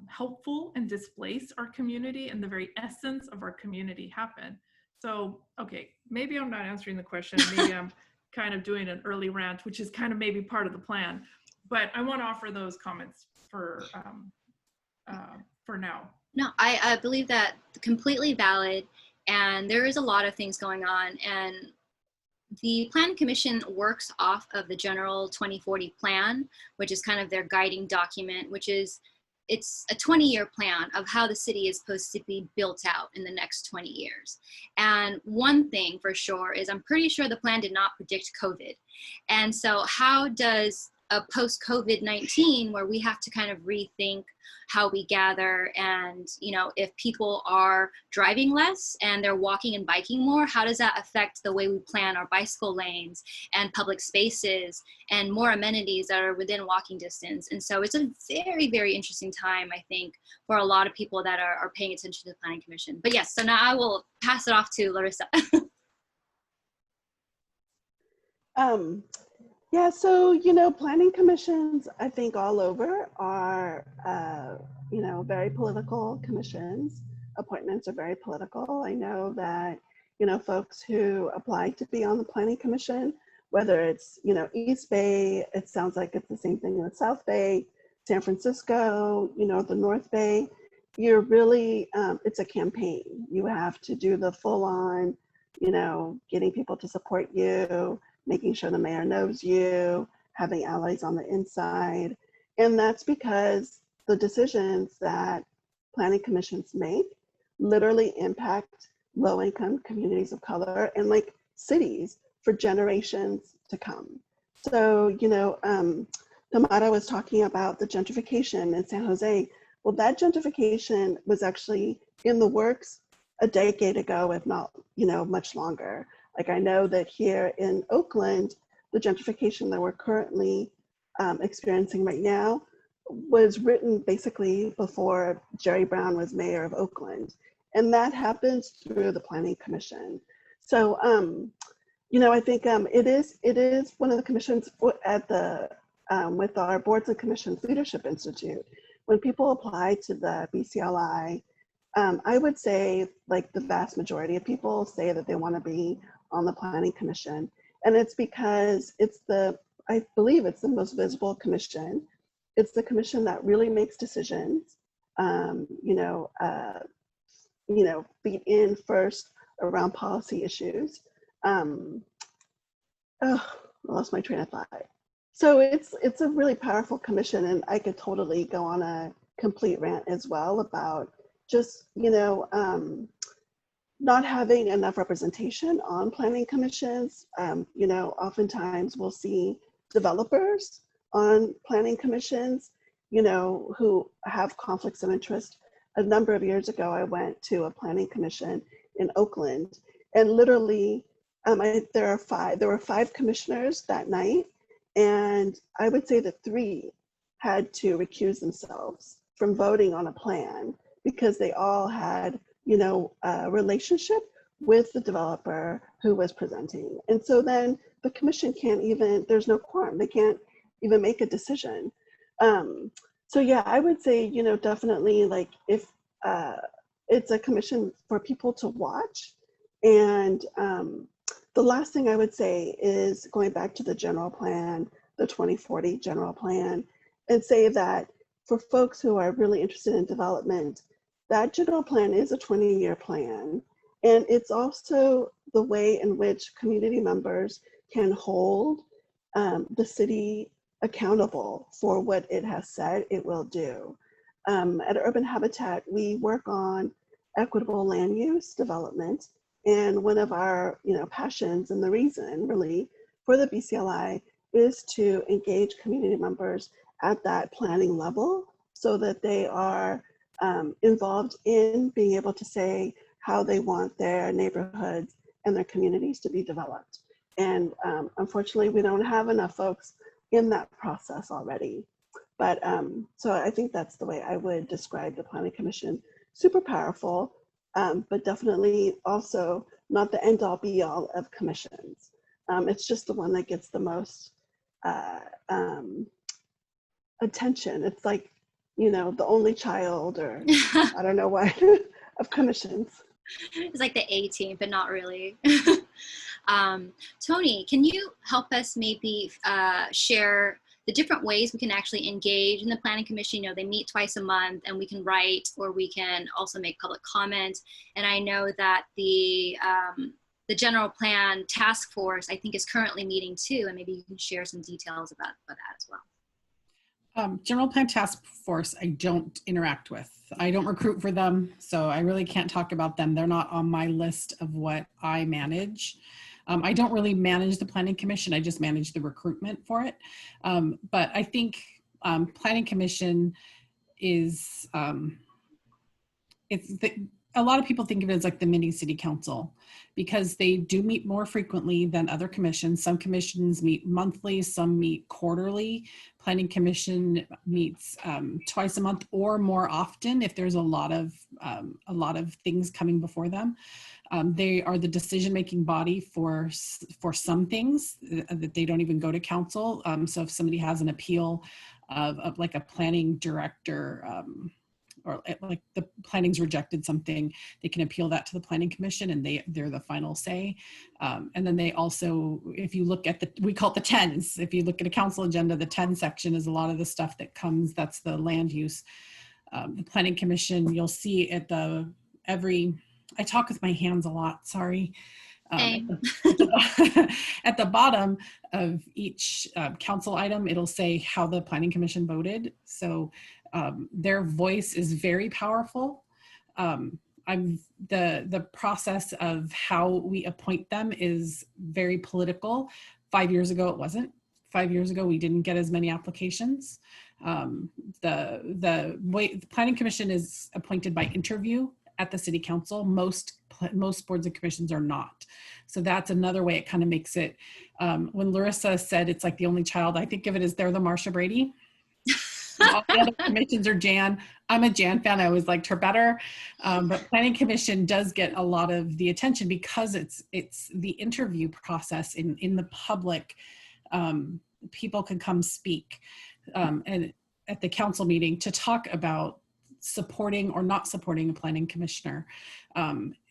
helpful and displace our community and the very essence of our community happen? So, okay, maybe I'm not answering the question. Maybe I'm kind of doing an early rant, which is kind of maybe part of the plan. But I want to offer those comments for now. No, I believe that completely valid, and there is a lot of things going on, and the Plan Commission works off of the General 2040 Plan, which is kind of their guiding document, which is, it's a 20-year plan of how the city is supposed to be built out in the next 20 years. And one thing for sure is I'm pretty sure the plan did not predict COVID. And so how does a post-COVID-19 where we have to kind of rethink how we gather, and if people are driving less and they're walking and biking more, how does that affect the way we plan our bicycle lanes and public spaces and more amenities that are within walking distance? And so it's a very, very interesting time, I think, for a lot of people that are paying attention to the Planning Commission. But yes, so now I will pass it off to Larisa. Yeah, so, planning commissions, I think all over are, very political commissions. Appointments are very political. I know that, folks who apply to be on the planning commission, whether it's, East Bay, it sounds like it's the same thing with South Bay, San Francisco, the North Bay, you're really, it's a campaign. You have to do the full on, getting people to support you, making sure the mayor knows you, having allies on the inside. And that's because the decisions that planning commissions make literally impact low-income communities of color and cities for generations to come. So, Tamara was talking about the gentrification in San Jose. Well, that gentrification was actually in the works a decade ago, if not, much longer. I know that here in Oakland, the gentrification that we're currently experiencing right now was written basically before Jerry Brown was mayor of Oakland. And that happens through the Planning Commission. So, I think it is one of the commissions at the, with our Boards and Commissions Leadership Institute. When people apply to the BCLI, I would say the vast majority of people say that they want to be on the Planning Commission. And it's because I believe it's the most visible commission. It's the commission that really makes decisions, feed in first around policy issues. I lost my train of thought. So it's a really powerful commission, and I could totally go on a complete rant as well about just, not having enough representation on planning commissions. Oftentimes we'll see developers on planning commissions, who have conflicts of interest. A number of years ago, I went to a planning commission in Oakland, and literally there were 5 commissioners that night, and I would say that 3 had to recuse themselves from voting on a plan because they all had a relationship with the developer who was presenting. And so then the commission can't even, there's no quorum, they can't even make a decision. So yeah, I would say, definitely if it's a commission for people to watch. And the last thing I would say is going back to the general plan, the 2040 general plan, and say that for folks who are really interested in development, that general plan is a 20-year plan. And it's also the way in which community members can hold the city accountable for what it has said it will do. At Urban Habitat, we work on equitable land use development. And one of our passions, and the reason really for the BCLI, is to engage community members at that planning level so that they are involved in being able to say how they want their neighborhoods and their communities to be developed. And unfortunately, we don't have enough folks in that process already. But so I think that's the way I would describe the Planning Commission. Super powerful, but definitely also not the end all be all of commissions. It's just the one that gets the most attention. It's like, you know, the only child, or I don't know why, of commissions. It's like the A team, but not really. Toni, can you help us maybe share the different ways we can actually engage in the Planning Commission? You know, they meet twice a month, and we can write, or we can also make public comment. And I know that the General Plan Task Force, I think, is currently meeting too, and maybe you can share some details about that as well. General Plan Task Force, I don't interact with. I don't recruit for them, so I really can't talk about them. They're not on my list of what I manage. I don't really manage the Planning Commission. I just manage the recruitment for it. But I think Planning Commission is, a lot of people think of it as like the mini city council, because they do meet more frequently than other commissions. Some commissions meet monthly, some meet quarterly. Planning Commission meets twice a month or more often if there's a lot of things coming before them. They are the decision-making body for some things that they don't even go to council. So if somebody has an appeal of like a planning director, or like the planning's rejected something, they can appeal that to the Planning Commission, and they're the final say. And then they also, if you look at we call it the 10s. If you look at a council agenda, the 10 section is a lot of the stuff that comes, that's the land use. The Planning Commission, you'll see at I talk with my hands a lot, sorry. At the bottom of each council item, it'll say how the Planning Commission voted. So their voice is very powerful. The process of how we appoint them is very political. 5 years ago, it wasn't. 5 years ago, we didn't get as many applications. The Planning Commission is appointed by interview at the City Council. Most boards and commissions are not. So that's another way it kind of makes it. When Larisa said it's like the only child, I think of it as they're the Marsha Brady. All the other commissions are Jan. I'm a Jan fan. I always liked her better. But Planning Commission does get a lot of the attention because it's the interview process in the public. People can come speak and at the council meeting to talk about supporting or not supporting a planning commissioner.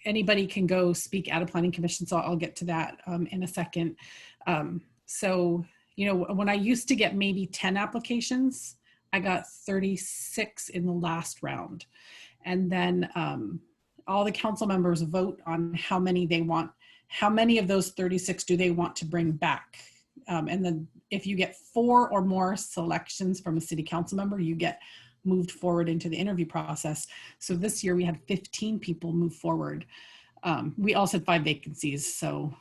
Anybody can go speak at a planning commission, so I'll get to that in a second. So, you know, when I used to get maybe 10 applications, I got 36 in the last round. And then all the council members vote on how many they want, how many of those 36 do they want to bring back. And then if you get 4 or more selections from a city council member, you get moved forward into the interview process. So this year we had 15 people move forward. We also had 5 vacancies. So,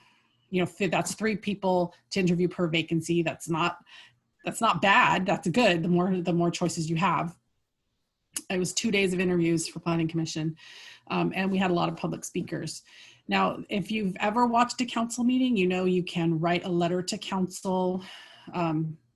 you know, that's 3 people to interview per vacancy. That's not bad. That's good. The more choices you have. It was 2 days of interviews for Planning Commission. And we had a lot of public speakers. Now, if you've ever watched a council meeting, you know you can write a letter to council.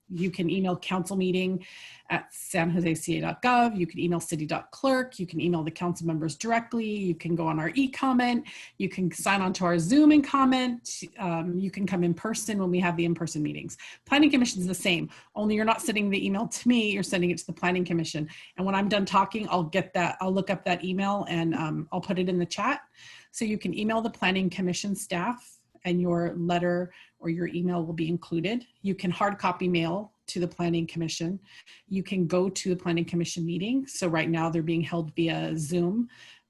You can email council meeting at sanjoseca.gov. You can email city.clerk. You can email the council members directly. You can go on our e-comment. You can sign on to our Zoom and comment. You can come in person when we have the in-person meetings. Planning Commission is the same, only you're not sending the email to me, you're sending it to the Planning Commission. And when I'm done talking, I'll look up that email and I'll put it in the chat. So you can email the Planning Commission staff and your letter or your email will be included. You can hard copy mail to the Planning Commission. You can go to the Planning Commission meeting. So right now they're being held via Zoom,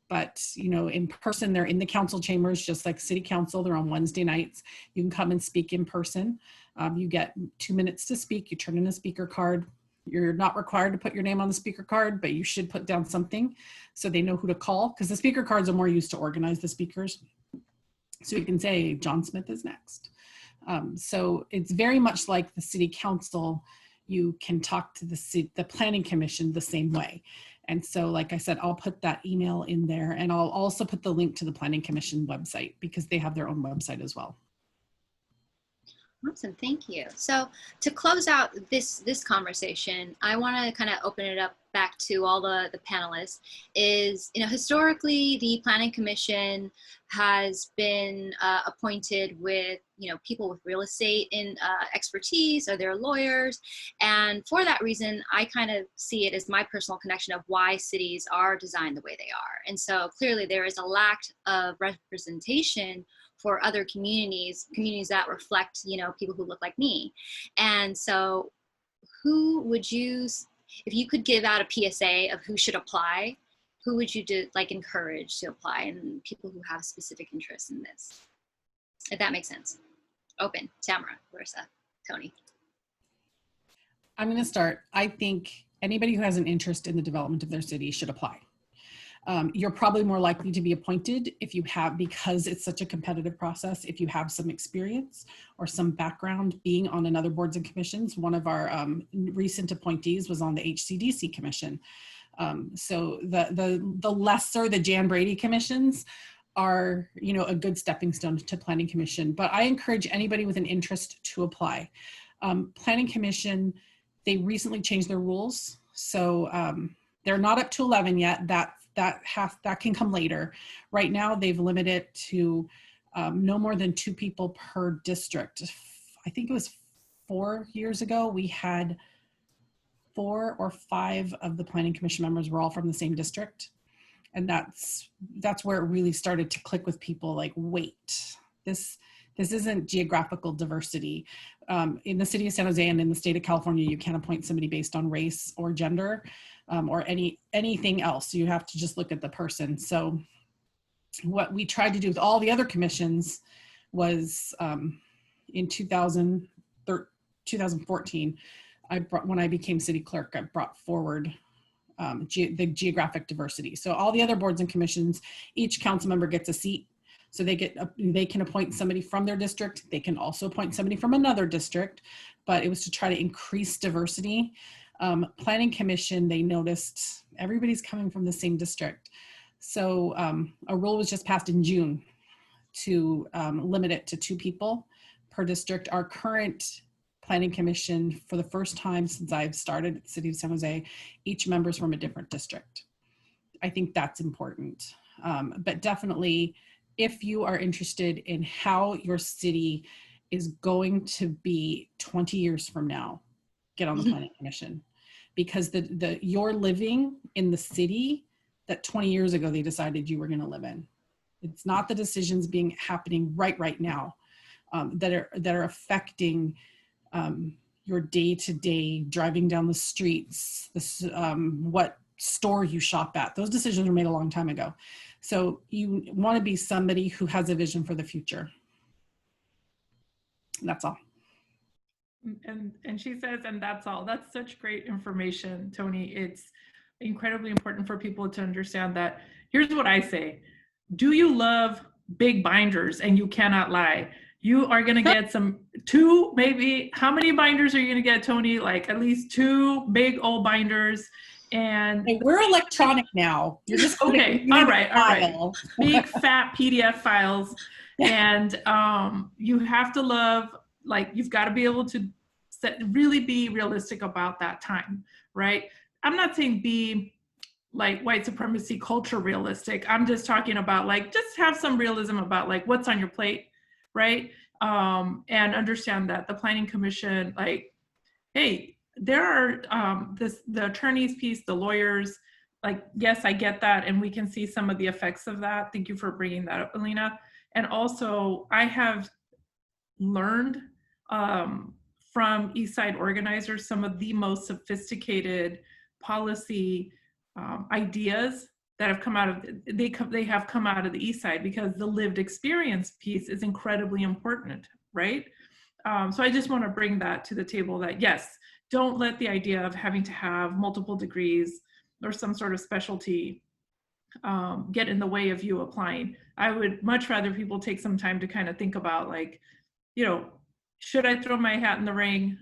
but you know, in person, they're in the council chambers, just like City Council. They're on Wednesday nights. You can come and speak in person. You get 2 minutes to speak. You turn in a speaker card. You're not required to put your name on the speaker card, but you should put down something so they know who to call, because the speaker cards are more used to organize the speakers. So you can say John Smith is next. So it's very much like the City Council. You can talk to the Planning Commission the same way. And so, like I said, I'll put that email in there, and I'll also put the link to the Planning Commission website because they have their own website as well. Awesome, thank you. So to close out this conversation, I want to kind of open it up back to all the panelists. Is, historically, the Planning Commission has been appointed with, people with real estate expertise, or they're lawyers. And for that reason, I kind of see it as my personal connection of why cities are designed the way they are. And so clearly there is a lack of representation for other communities that reflect, people who look like me. And so who would you, if you could give out a PSA of who should apply, who would you encourage to apply, and people who have specific interests in this, if that makes sense? Open. Tamara, Larisa, Toni. I'm going to start. I think anybody who has an interest in the development of their city should apply. You're probably more likely to be appointed if you have, because it's such a competitive process, if you have some experience or some background being on another boards and commissions. One of our recent appointees was on the HCDC commission. So the lesser, the Jan Brady commissions are, a good stepping stone to Planning Commission. But I encourage anybody with an interest to apply. Planning Commission, they recently changed their rules. So they're not up to 11 yet. That can come later. Right now, they've limited it to no more than 2 people per district. I think it was 4 years ago, we had 4 or 5 of the Planning Commission members were all from the same district. And that's where it really started to click with people, like, wait, this isn't geographical diversity. In the city of San Jose and in the state of California, you can't appoint somebody based on race or gender. Or anything else. You have to just look at the person. So what we tried to do with all the other commissions was in 2014, when I became city clerk, I brought forward the geographic diversity. So all the other boards and commissions, each council member gets a seat. So they can appoint somebody from their district. They can also appoint somebody from another district, but it was to try to increase diversity. Planning Commission, they noticed everybody's coming from the same district. So a rule was just passed in June to limit it to 2 people per district. Our current Planning Commission, for the first time since I've started at the City of San Jose, each member's from a different district. I think that's important. But definitely, if you are interested in how your city is going to be 20 years from now, get on the Planning Commission, because you're living in the city that 20 years ago they decided you were going to live in. It's not the decisions happening right now that are affecting your day-to-day driving down the streets, what store you shop at. Those decisions were made a long time ago. So you want to be somebody who has a vision for the future. And that's all. And she says, and that's all. That's such great information, Toni. It's incredibly important for people to understand that. Here's what I say. Do you love big binders and you cannot lie? You are going to get 2, maybe. How many binders are you going to get, Toni? Like at least 2 big old binders. And hey, we're electronic now. You're just okay. All right. Big fat PDF files. And you have to love, you've got to be able to really be realistic about that time, right? I'm not saying be like white supremacy culture realistic. I'm just talking about just have some realism about what's on your plate, right? And understand that the Planning Commission, hey, there are the attorneys piece, the lawyers, yes, I get that. And we can see some of the effects of that. Thank you for bringing that up, Ellina. And also I have learned from East Side organizers some of the most sophisticated policy ideas that have come out of they have come out of the East Side, because the lived experience piece is incredibly important, right? So I just want to bring that to the table, that yes, don't let the idea of having to have multiple degrees or some sort of specialty get in the way of you applying. I would much rather people take some time to kind of think about should I throw my hat in the ring?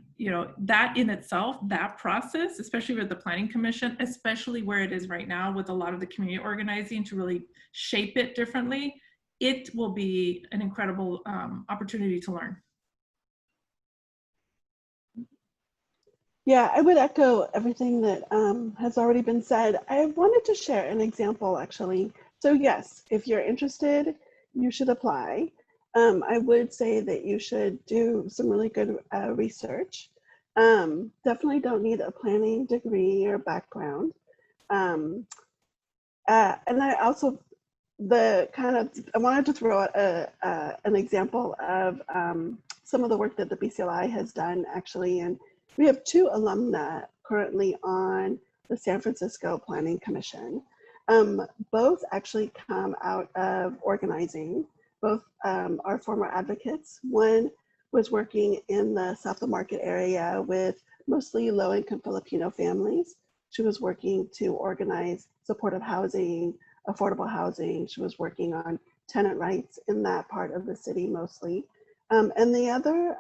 That in itself, that process, especially with the Planning Commission, especially where it is right now with a lot of the community organizing to really shape it differently, it will be an incredible opportunity to learn. Yeah, I would echo everything that has already been said. I wanted to share an example, actually. So yes, if you're interested, you should apply. I would say that you should do some really good research. Definitely don't need a planning degree or background. And I also, I wanted to throw out an example of some of the work that the BCLI has done, actually. And we have 2 alumna currently on the San Francisco Planning Commission. Both actually come out of organizing. Both are former advocates. One was working in the South of Market area with mostly low-income Filipino families. She was working to organize supportive housing, affordable housing. She was working on tenant rights in that part of the city mostly. And the other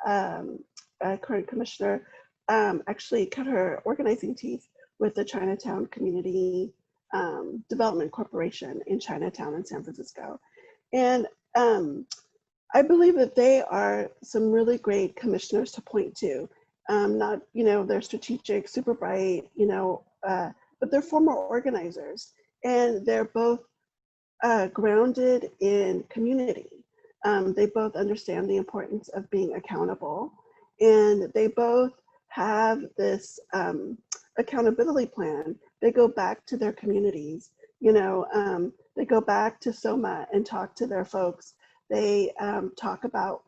current commissioner actually cut her organizing teeth with the Chinatown Community Development Corporation in Chinatown in San Francisco. And I believe that they are some really great commissioners to point to. Not, they're strategic, super bright, but they're former organizers. And they're both grounded in community. They both understand the importance of being accountable. And they both have this accountability plan. They go back to their communities. They go back to SOMA and talk to their folks. They talk about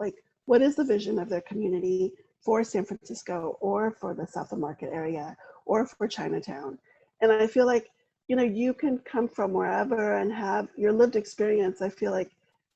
what is the vision of their community for San Francisco or for the South of Market area or for Chinatown. And I feel like, you can come from wherever and have your lived experience. I feel like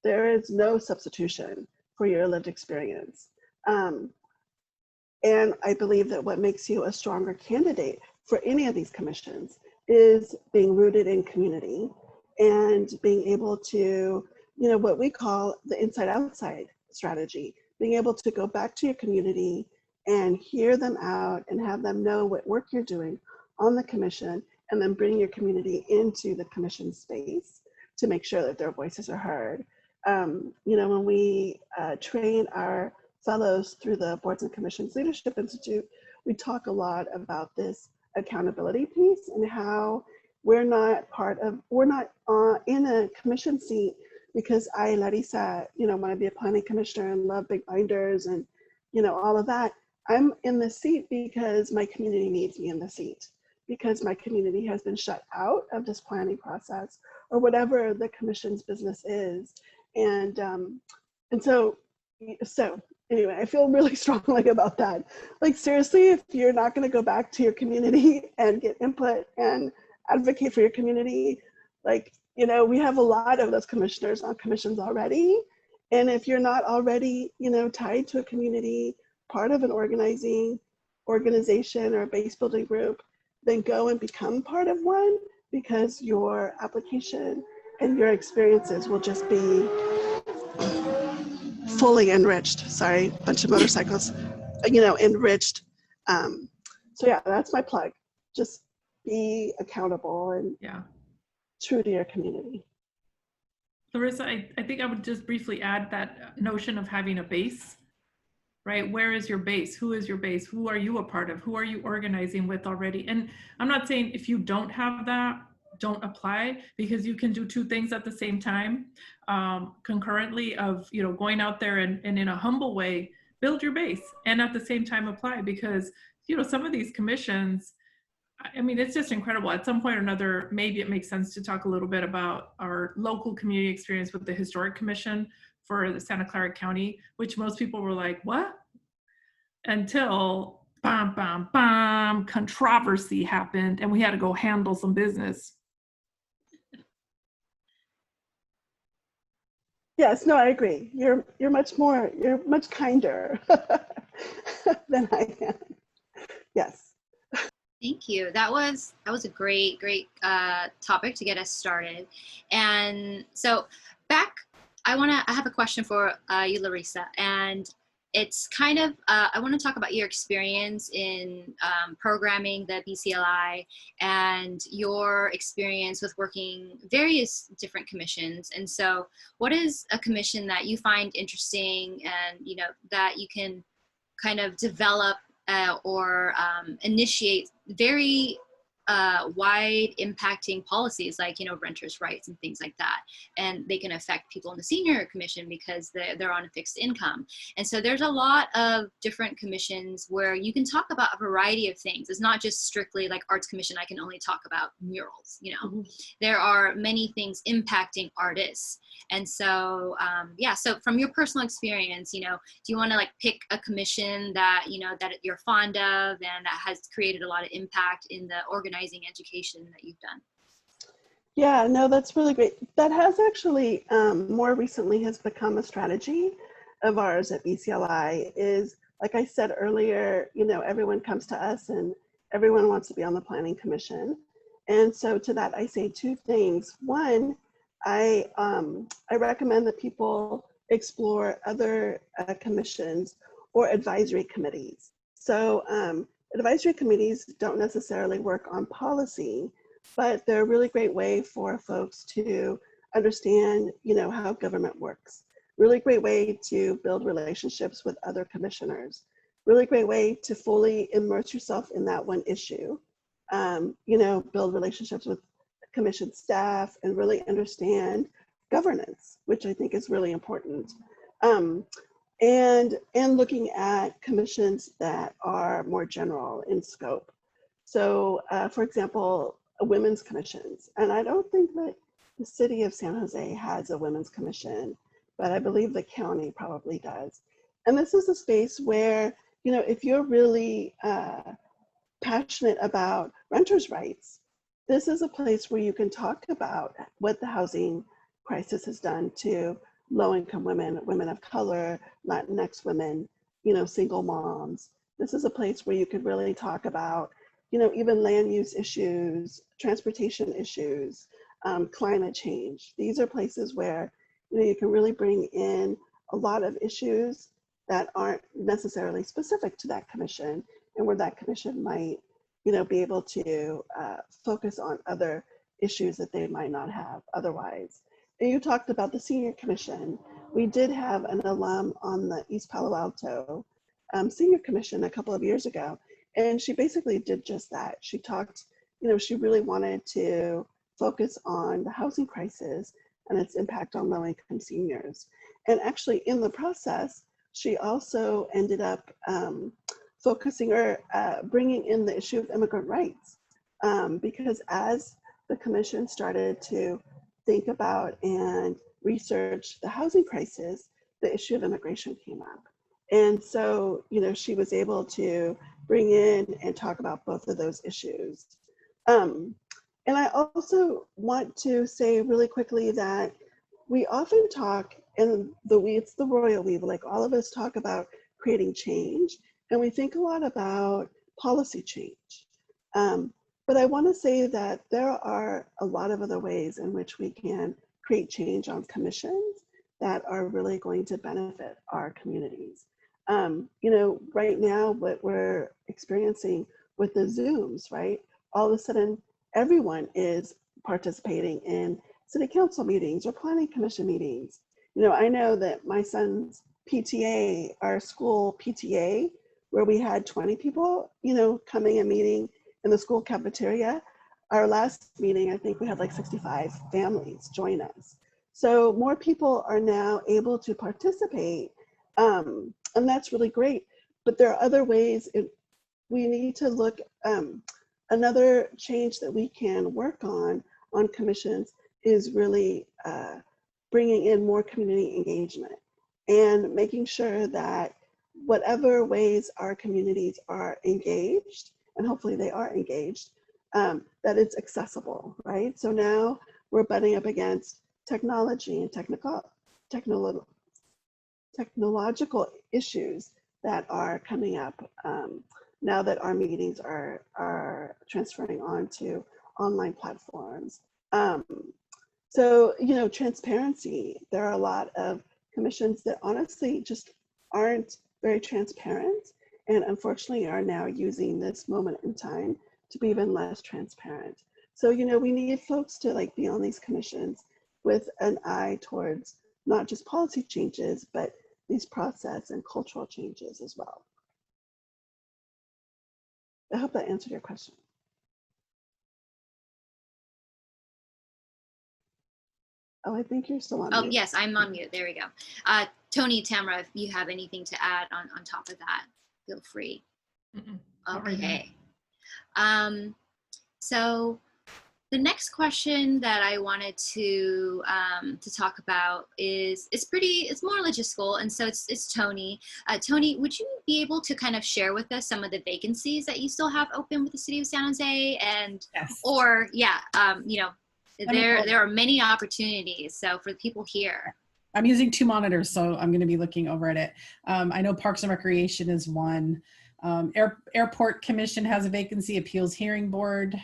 there is no substitution for your lived experience. And I believe that what makes you a stronger candidate for any of these commissions is being rooted in community and being able to, what we call the inside-outside strategy, being able to go back to your community and hear them out and have them know what work you're doing on the commission, and then bring your community into the commission space to make sure that their voices are heard. When we train our fellows through the Boards and Commissions Leadership Institute, we talk a lot about this accountability piece and how we're not in a commission seat because I, Larisa, want to be a planning commissioner and love big binders and, all of that. I'm in the seat because my community needs me in the seat, because my community has been shut out of this planning process or whatever the commission's business is. And so anyway, I feel really strongly about that. Seriously, if you're not going to go back to your community and get input and advocate for your community, we have a lot of those commissioners on commissions already. And if you're not already, tied to a community, part of an organization or a base building group, then go and become part of one, because your application and your experiences will just be fully enriched. Sorry, bunch of motorcycles, enriched. So yeah, that's my plug. Just be accountable and true to your community. Larisa, I think I would just briefly add that notion of having a base, right? Where is your base? Who is your base? Who are you a part of? Who are you organizing with already? And I'm not saying if you don't have that, don't apply, because you can do 2 things at the same time, concurrently of, going out there and in a humble way, build your base and at the same time apply, because, some of these commissions, I mean, it's just incredible. At some point or another, maybe it makes sense to talk a little bit about our local community experience with the Historic Commission for the Santa Clara County, which most people were like, what? Until bam, bam, bam, controversy happened and we had to go handle some business. Yes, no, I agree. You're much kinder than I am. Yes. Thank you. That was a great topic to get us started. And so I have a question for you, Larisa, and it's kind of, I want to talk about your experience in programming the BCLI and your experience with working various different commissions. And so what is a commission that you find interesting and, that you can kind of develop or initiate very wide impacting policies like, renters' rights and things like that. And they can affect people in the senior commission because they're on a fixed income. And so there's a lot of different commissions where you can talk about a variety of things. It's not just strictly like Arts Commission, I can only talk about murals, There are many things impacting artists. And so, yeah, so from your personal experience, do you want to like pick a commission that, that you're fond of and that has created a lot of impact in the organizing education that you've done? Yeah, no, that's really great. That has actually more recently has become a strategy of ours at BCLI is, like I said earlier, everyone comes to us and everyone wants to be on the Planning Commission. And so to that, I say two things. One, I recommend that people explore other commissions or advisory committees. So advisory committees don't necessarily work on policy, but they're a really great way for folks to understand, how government works. Really great way to build relationships with other commissioners. Really great way to fully immerse yourself in that one issue. Build relationships with commission staff and really understand governance, which I think is really important. And looking at commissions that are more general in scope. So for example, women's commissions. And I don't think that the City of San Jose has a women's commission, but I believe the county probably does. And this is a space where, if you're really passionate about renters' rights, this is a place where you can talk about what the housing crisis has done to low-income women, women of color, Latinx women, single moms. This is a place where you could really talk about, even land use issues, transportation issues, climate change. These are places where, you can really bring in a lot of issues that aren't necessarily specific to that commission, and where that commission might, be able to focus on other issues that they might not have otherwise. And you talked about the Senior Commission. We did have an alum on the East Palo Alto Senior Commission a couple of years ago, and she basically did just that. She talked, she really wanted to focus on the housing crisis and its impact on low-income seniors. And actually in the process, she also ended up focusing or bringing in the issue of immigrant rights, because as the commission started to think about and research the housing crisis, the issue of immigration came up. And so, she was able to bring in and talk about both of those issues. And I also want to say really quickly that we often talk, and it's the royal we, like all of us talk about creating change, and we think a lot about policy change. But I want to say that there are a lot of other ways in which we can create change on commissions that are really going to benefit our communities. Right now, what we're experiencing with the Zooms, right? All of a sudden, everyone is participating in city council meetings or planning commission meetings. I know that my son's PTA, our school PTA, where we had 20 people, coming and meeting in the school cafeteria. Our last meeting, I think we had like 65 families join us. So more people are now able to participate, and that's really great. But there are other ways we need to look. Another change that we can work on commissions is really bringing in more community engagement and making sure that whatever ways our communities are engaged, and hopefully they are engaged, that it's accessible, right? So now we're butting up against technology and technological issues that are coming up now that our meetings are transferring onto online platforms. So, transparency. There are a lot of commissions that honestly just aren't very transparent, and unfortunately are now using this moment in time to be even less transparent. So, we need folks to be on these commissions with an eye towards not just policy changes, but these process and cultural changes as well. I hope that answered your question. Oh, I think you're still on Oh, mute. yes, I'm on mute. There we go. Toni, Tamara, if you have anything to add on top of that, feel free. Okay. So the next question that I wanted to talk about is it's more logistical, and so it's Toni. Toni, would you be able to kind of share with us some of the vacancies that you still have open with the City of San Jose, and or you know, there are many opportunities. So for the people here. I'm using 2 monitors, so I'm going to be looking over at it. I know Parks and Recreation is one. Airport Commission has a vacancy. Appeals Hearing Board.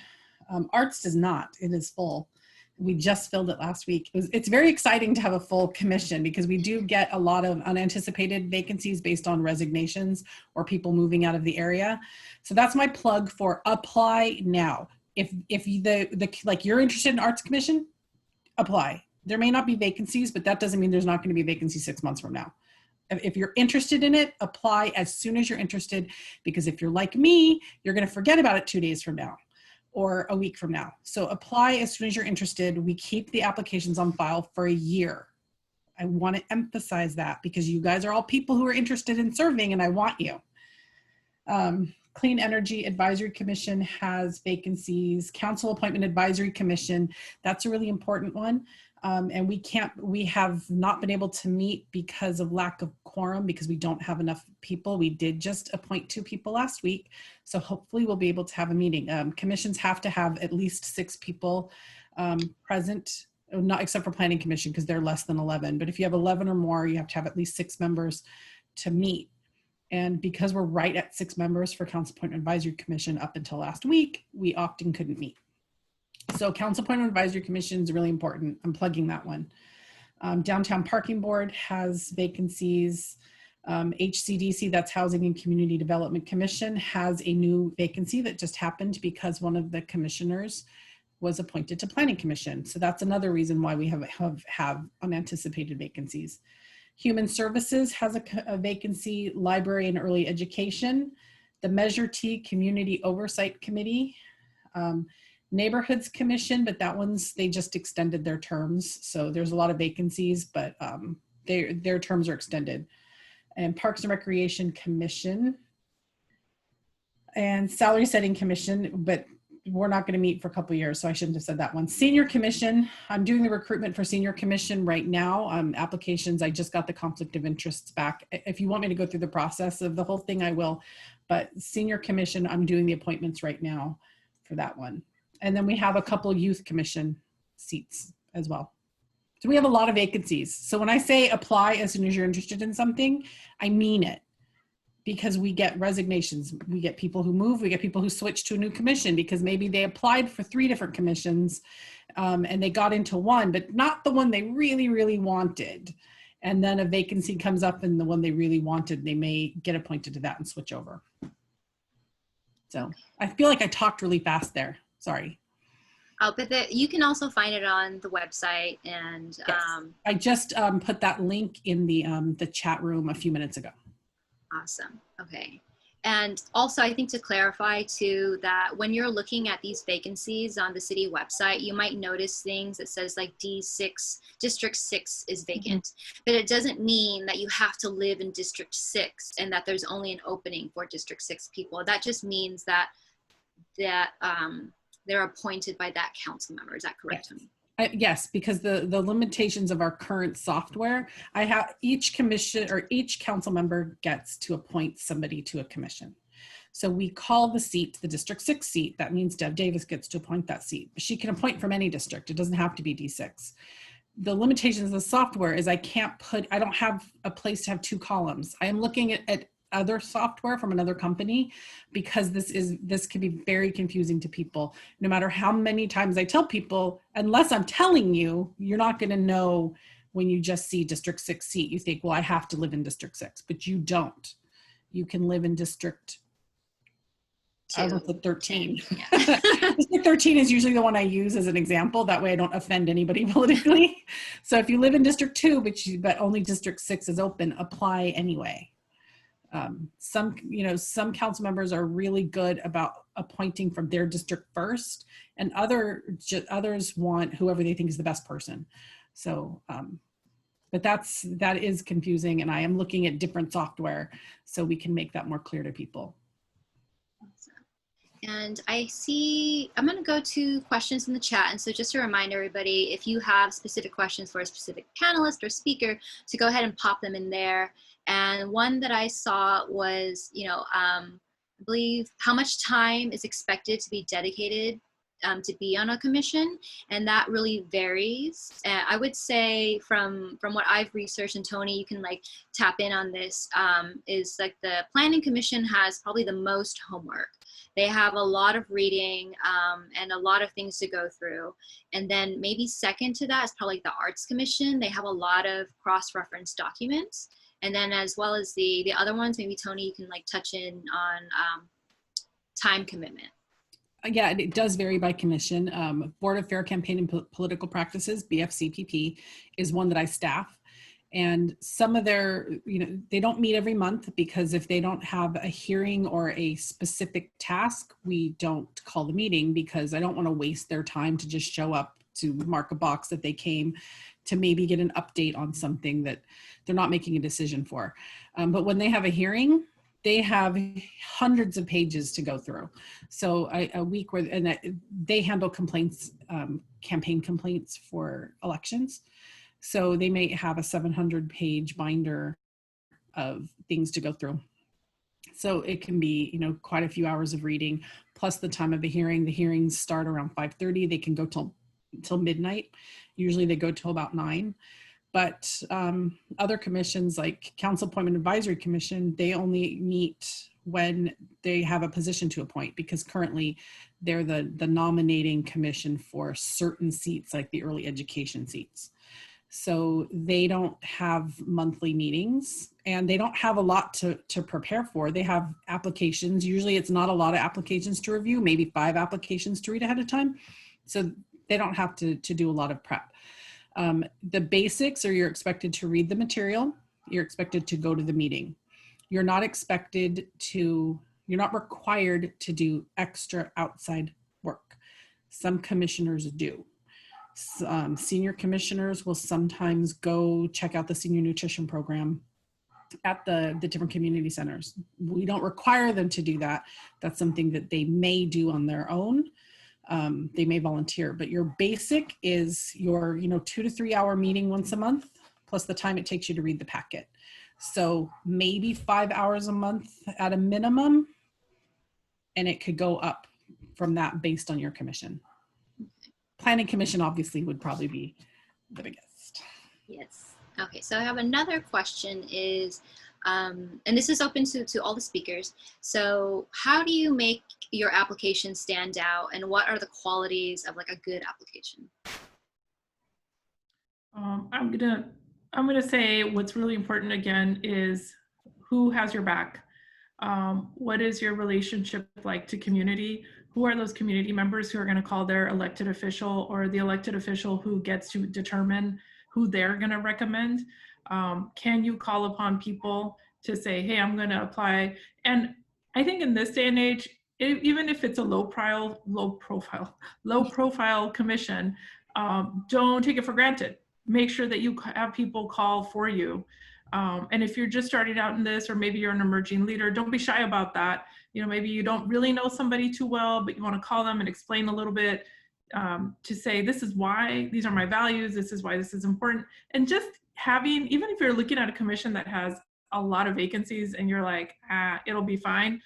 Arts does not. It is full. We just filled it last week. It's very exciting to have a full commission because we do get a lot of unanticipated vacancies based on resignations or people moving out of the area. So that's my plug for apply now. If like you're interested in Arts Commission, apply. There may not be vacancies, but that doesn't mean there's not going to be vacancies 6 months from now. If you're interested in it, apply as soon as you're interested, because if you're like me, you're going to forget about it 2 days from now or a week from now. So apply as soon as you're interested. We keep the applications on file for a year. I want to emphasize that because you guys are all people who are interested in serving, and I want you. Clean Energy Advisory Commission has vacancies. Council Appointment Advisory Commission, that's a really important one. And we have not been able to meet because of lack of quorum, because we don't have enough people. We did just appoint 2 people last week. So hopefully we'll be able to have a meeting. Commissions have to have at least 6 people present, not except for Planning Commission, because they're less than 11. But if you have 11 or more, you have to have at least 6 members to meet. And because we're right at 6 members for Council Appointment Advisory Commission up until last week, we often couldn't meet. So Council Appointment Advisory Commission is really important. I'm plugging that one. Downtown Parking Board has vacancies. HCDC, that's Housing and Community Development Commission, has a new vacancy that just happened because one of the commissioners was appointed to Planning Commission. So that's another reason why we have unanticipated vacancies. Human Services has a vacancy. Library and Early Education. The Measure T Community Oversight Committee. Neighborhoods Commission, but that one's, they just extended their terms. So there's a lot of vacancies, but their terms are extended. And Parks and Recreation Commission and Salary Setting Commission, but we're not going to meet for a couple of years, so I shouldn't have said that one. Senior Commission, I'm doing the recruitment for Senior Commission right now. Applications, I just got the conflict of interests back. If you want me to go through the process of the whole thing, I will. But Senior Commission, I'm doing the appointments right now for that one. And then we have a couple Youth Commission seats as well. So we have a lot of vacancies. So when I say apply as soon as you're interested in something, I mean it. Because we get resignations, we get people who move, we get people who switch to a new commission because maybe they applied for 3 different commissions and they got into one, but not the one they really, really wanted. And then a vacancy comes up and the one they really wanted, they may get appointed to that and switch over. So I feel like I talked really fast there, sorry. Oh, but you can also find it on the website, and yes. I just put that link in the chat room a few minutes ago. Awesome. Okay. And also, I think to clarify too, that when you're looking at these vacancies on the city website, you might notice things that says like D6, District 6 is vacant, but it doesn't mean that you have to live in District 6 and that there's only an opening for District 6 people. That just means that they're appointed by that council member. Is that correct, Toni? Yes, because the limitations of our current software, I have each commission or each council member gets to appoint somebody to a commission. So we call the seat the District 6 seat. That means Deb Davis gets to appoint that seat. She can appoint from any district. It doesn't have to be D6. The limitations of the software is I don't have a place to have 2 columns. I am looking at other software from another company because this can be very confusing to people. No matter how many times I tell people, unless I'm telling you, you're not going to know when you just see District 6 seat. You think, well, I have to live in District 6, but you don't. You can live in District 13. Yeah. District 13 is usually the one I use as an example. That way I don't offend anybody politically. So if you live in District 2, but only District 6 is open, apply anyway. Some council members are really good about appointing from their district first, and others want whoever they think is the best person. So, but that is confusing, and I am looking at different software so we can make that more clear to people. And I see, I'm going to go to questions in the chat. And so just to remind everybody, if you have specific questions for a specific panelist or speaker, to go ahead and pop them in there. And one that I saw was, I believe how much time is expected to be dedicated to be on a commission, and that really varies. I would say from what I've researched, and Toni, you can like tap in on this, is like the Planning Commission has probably the most homework. They have a lot of reading and a lot of things to go through. And then maybe second to that is probably the Arts Commission. They have a lot of cross-reference documents. And then as well as the other ones, maybe Toni, you can like touch in on time commitment. Yeah, it does vary by commission. Board of Fair Campaign and Political Practices, BFCPP, is one that I staff. And some of their, they don't meet every month, because if they don't have a hearing or a specific task, we don't call the meeting, because I don't want to waste their time to just show up to mark a box that they came to maybe get an update on something that they're not making a decision for. But when they have a hearing, they have hundreds of pages to go through. So a week where, and they handle complaints, campaign complaints for elections. So they may have a 700-page binder of things to go through. So it can be, quite a few hours of reading, plus the time of the hearing. The hearings start around 5:30. They can go till midnight. Usually they go till about 9. But other commissions like Council Appointment Advisory Commission, they only meet when they have a position to appoint, because currently they're the nominating commission for certain seats, like the early education seats. So they don't have monthly meetings, and they don't have a lot to prepare for. They have applications. Usually it's not a lot of applications to review, maybe 5 applications to read ahead of time. So they don't have to do a lot of prep. The basics are you're expected to read the material. You're expected to go to the meeting. You're not required to do extra outside work. Some commissioners do. Senior commissioners will sometimes go check out the senior nutrition program at the different community centers. We don't require them to do that. That's something that they may do on their own. They may volunteer, but your basic is your 2 to 3 hour meeting once a month, plus the time it takes you to read the packet. So maybe 5 hours a month at a minimum, and it could go up from that based on your commission. Planning Commission obviously would probably be the biggest. Yes. Okay, so I have another question is, and this is open to all the speakers. So how do you make your application stand out, and what are the qualities of like a good application? I'm gonna say what's really important again is who has your back. What is your relationship like to community? Who are those community members who are going to call their elected official, or the elected official who gets to determine who they're going to recommend? Can you call upon people to say, hey, I'm going to apply? And I think in this day and age, even if it's a low profile commission, don't take it for granted. Make sure that you have people call for you. And if you're just starting out in this, or maybe you're an emerging leader, don't be shy about that. Maybe you don't really know somebody too well, but you want to call them and explain a little bit, to say, this is why, these are my values, this is why this is important. And just having, even if you're looking at a commission that has a lot of vacancies and you're like, it'll be fine,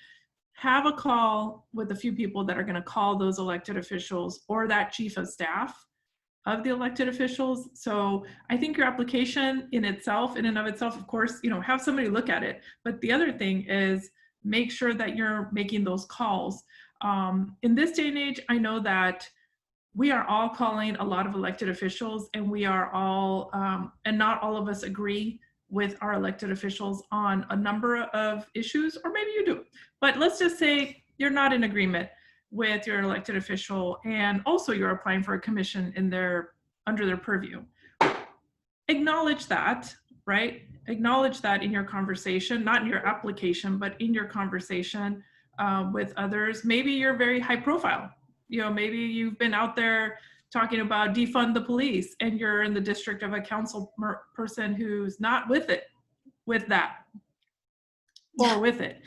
have a call with a few people that are going to call those elected officials or that chief of staff of the elected officials. So I think your application in and of itself, of course, have somebody look at it. But the other thing is make sure that you're making those calls. In this day and age, I know that we are all calling a lot of elected officials, and we are all, and not all of us agree with our elected officials on a number of issues, or maybe you do. But let's just say you're not in agreement with your elected official, and also you're applying for a commission under their purview. Acknowledge that, right? Acknowledge that in your conversation, not in your application, but in your conversation with others. Maybe you're very high profile. You know, maybe you've been out there talking about defund the police and you're in the district of a council person who's not with that or with it.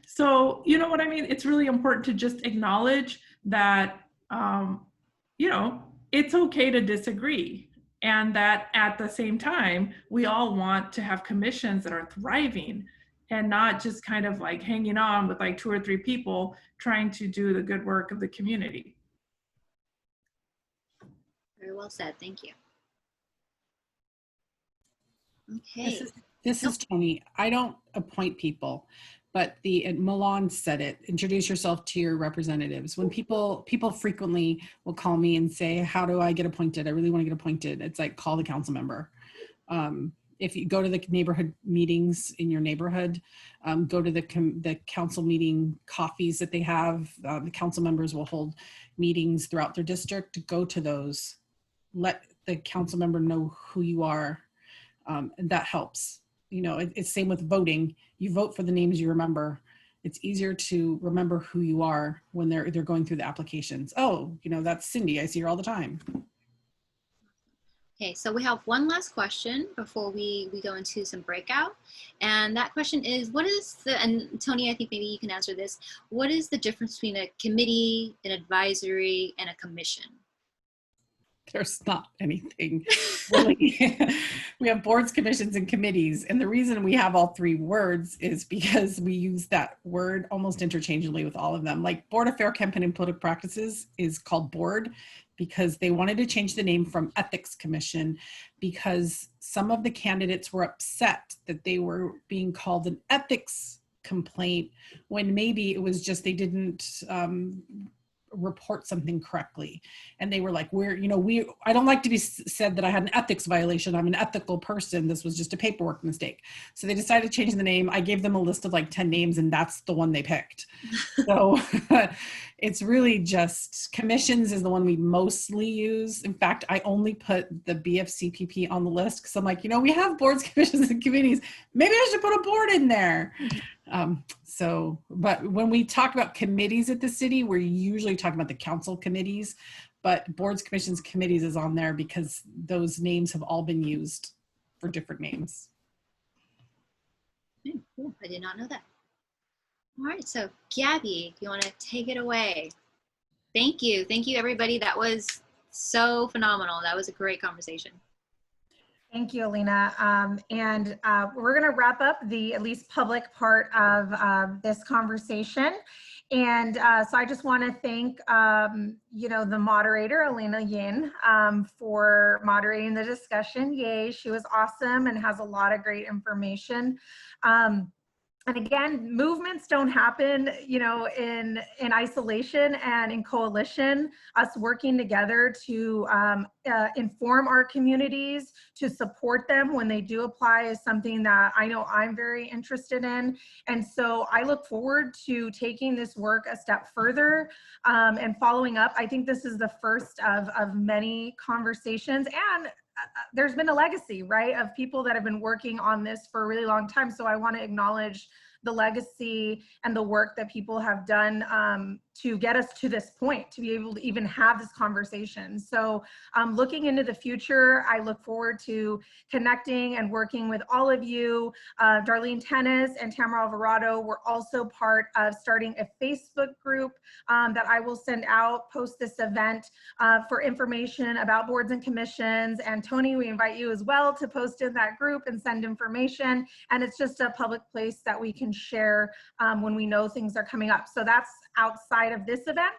So, you know what I mean? It's really important to just acknowledge that, you know, it's okay to disagree. And that at the same time, we all want to have commissions that are thriving and not just kind of like hanging on with like 2 or 3 people trying to do the good work of the community. Very well said. Thank you. Okay. This is Toni. I don't appoint people, but Milan said it. Introduce yourself to your representatives. When people frequently will call me and say, "How do I get appointed? I really want to get appointed." It's like, call the council member. If you go to the neighborhood meetings in your neighborhood, go to the council meeting coffees that they have. The council members will hold meetings throughout their district. Go to those. Let the council member know who you are, and that helps. You know, it's same with voting. You vote for the names you remember. It's easier to remember who you are when they're going through the applications. Oh, you know, that's Cindy. I see her all the time. Okay, so we have one last question before we go into some breakout. And that question is, what is and Toni, I think maybe you can answer this. What is the difference between a committee, an advisory, and a commission? There's not anything really. We have boards, commissions, and committees. And the reason we have all 3 words is because we use that word almost interchangeably with all of them. Like Board of Fair Campaign and Political Practices is called board because they wanted to change the name from Ethics Commission because some of the candidates were upset that they were being called an ethics complaint when maybe it was just they didn't report something correctly. And they were like, I don't like to be said that I had an ethics violation. I'm an ethical person. This was just a paperwork mistake. So they decided to change the name. I gave them a list of like 10 names and that's the one they picked. So it's really just commissions is the one we mostly use. In fact, I only put the BFCPP on the list because I'm like, we have boards, commissions, and committees. Maybe I should put a board in there. But when we talk about committees at the city, we're usually talking about the council committees, but boards, commissions, committees is on there because those names have all been used for different names. Cool. I did not know that. All right, so Gabby, do you want to take it away? Thank you. Thank you, everybody. That was so phenomenal. That was a great conversation. Thank you, Ellina. And we're going to wrap up the at least public part of this conversation. And so I just want to thank, the moderator, Ellina Yin, for moderating the discussion. Yay, she was awesome and has a lot of great information. And again, movements don't happen, in isolation and in coalition. Us working together to inform our communities, to support them when they do apply is something that I know I'm very interested in. And so I look forward to taking this work a step further and following up. I think this is the first of many conversations, and there's been a legacy, right, of people that have been working on this for a really long time. So I want to acknowledge the legacy and the work that people have done to get us to this point, to be able to even have this conversation. So looking into the future, I look forward to connecting and working with all of you. Darlene Tennis and Tamara Alvarado were also part of starting a Facebook group that I will send out post this event for information about boards and commissions. And Toni, we invite you as well to post in that group and send information. And it's just a public place that we can share when we know things are coming up. So that's outside of this event.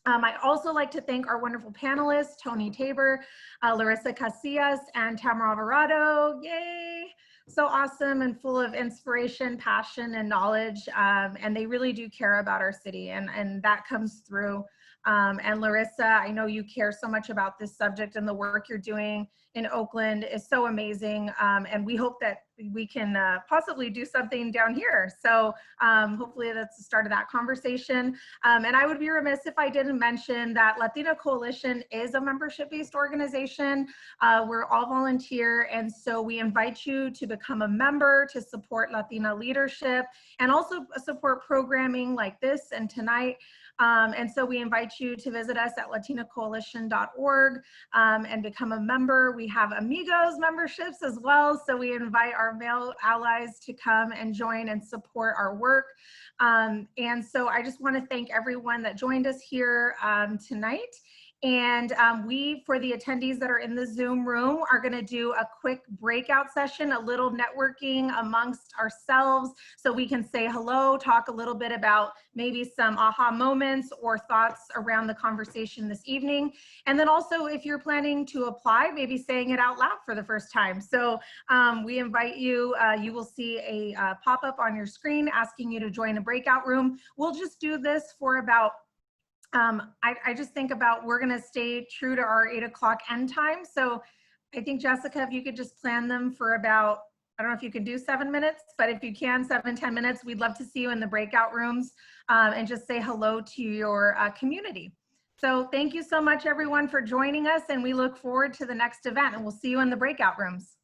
I'd also like to thank our wonderful panelists, Toni Taber, Larisa Casillas, and Tamara Alvarado. Yay! So awesome and full of inspiration, passion, and knowledge. And they really do care about our city, and that comes through And Larisa, I know you care so much about this subject, and the work you're doing in Oakland is so amazing. And we hope that we can possibly do something down here. So hopefully that's the start of that conversation. And I would be remiss if I didn't mention that Latina Coalition is a membership-based organization. We're all volunteer, and so we invite you to become a member to support Latina leadership and also support programming like this and tonight. And so we invite you to visit us at latinacoalition.org and become a member. We have Amigos memberships as well, so we invite our male allies to come and join and support our work. And so I just want to thank everyone that joined us here tonight. And we, for the attendees that are in the Zoom room, are going to do a quick breakout session, a little networking amongst ourselves so we can say hello, talk a little bit about maybe some aha moments or thoughts around the conversation this evening. And then also, if you're planning to apply, maybe saying it out loud for the first time. So we invite you, you will see a pop-up on your screen asking you to join a breakout room. We'll just do this for about I just think about, we're going to stay true to our 8 o'clock end time. So I think, Jessica, if you could just plan them for about, I don't know if you can do 7 minutes, but if you can, 7-10 minutes, we'd love to see you in the breakout rooms and just say hello to your community. So thank you so much, everyone, for joining us, and we look forward to the next event, and we'll see you in the breakout rooms.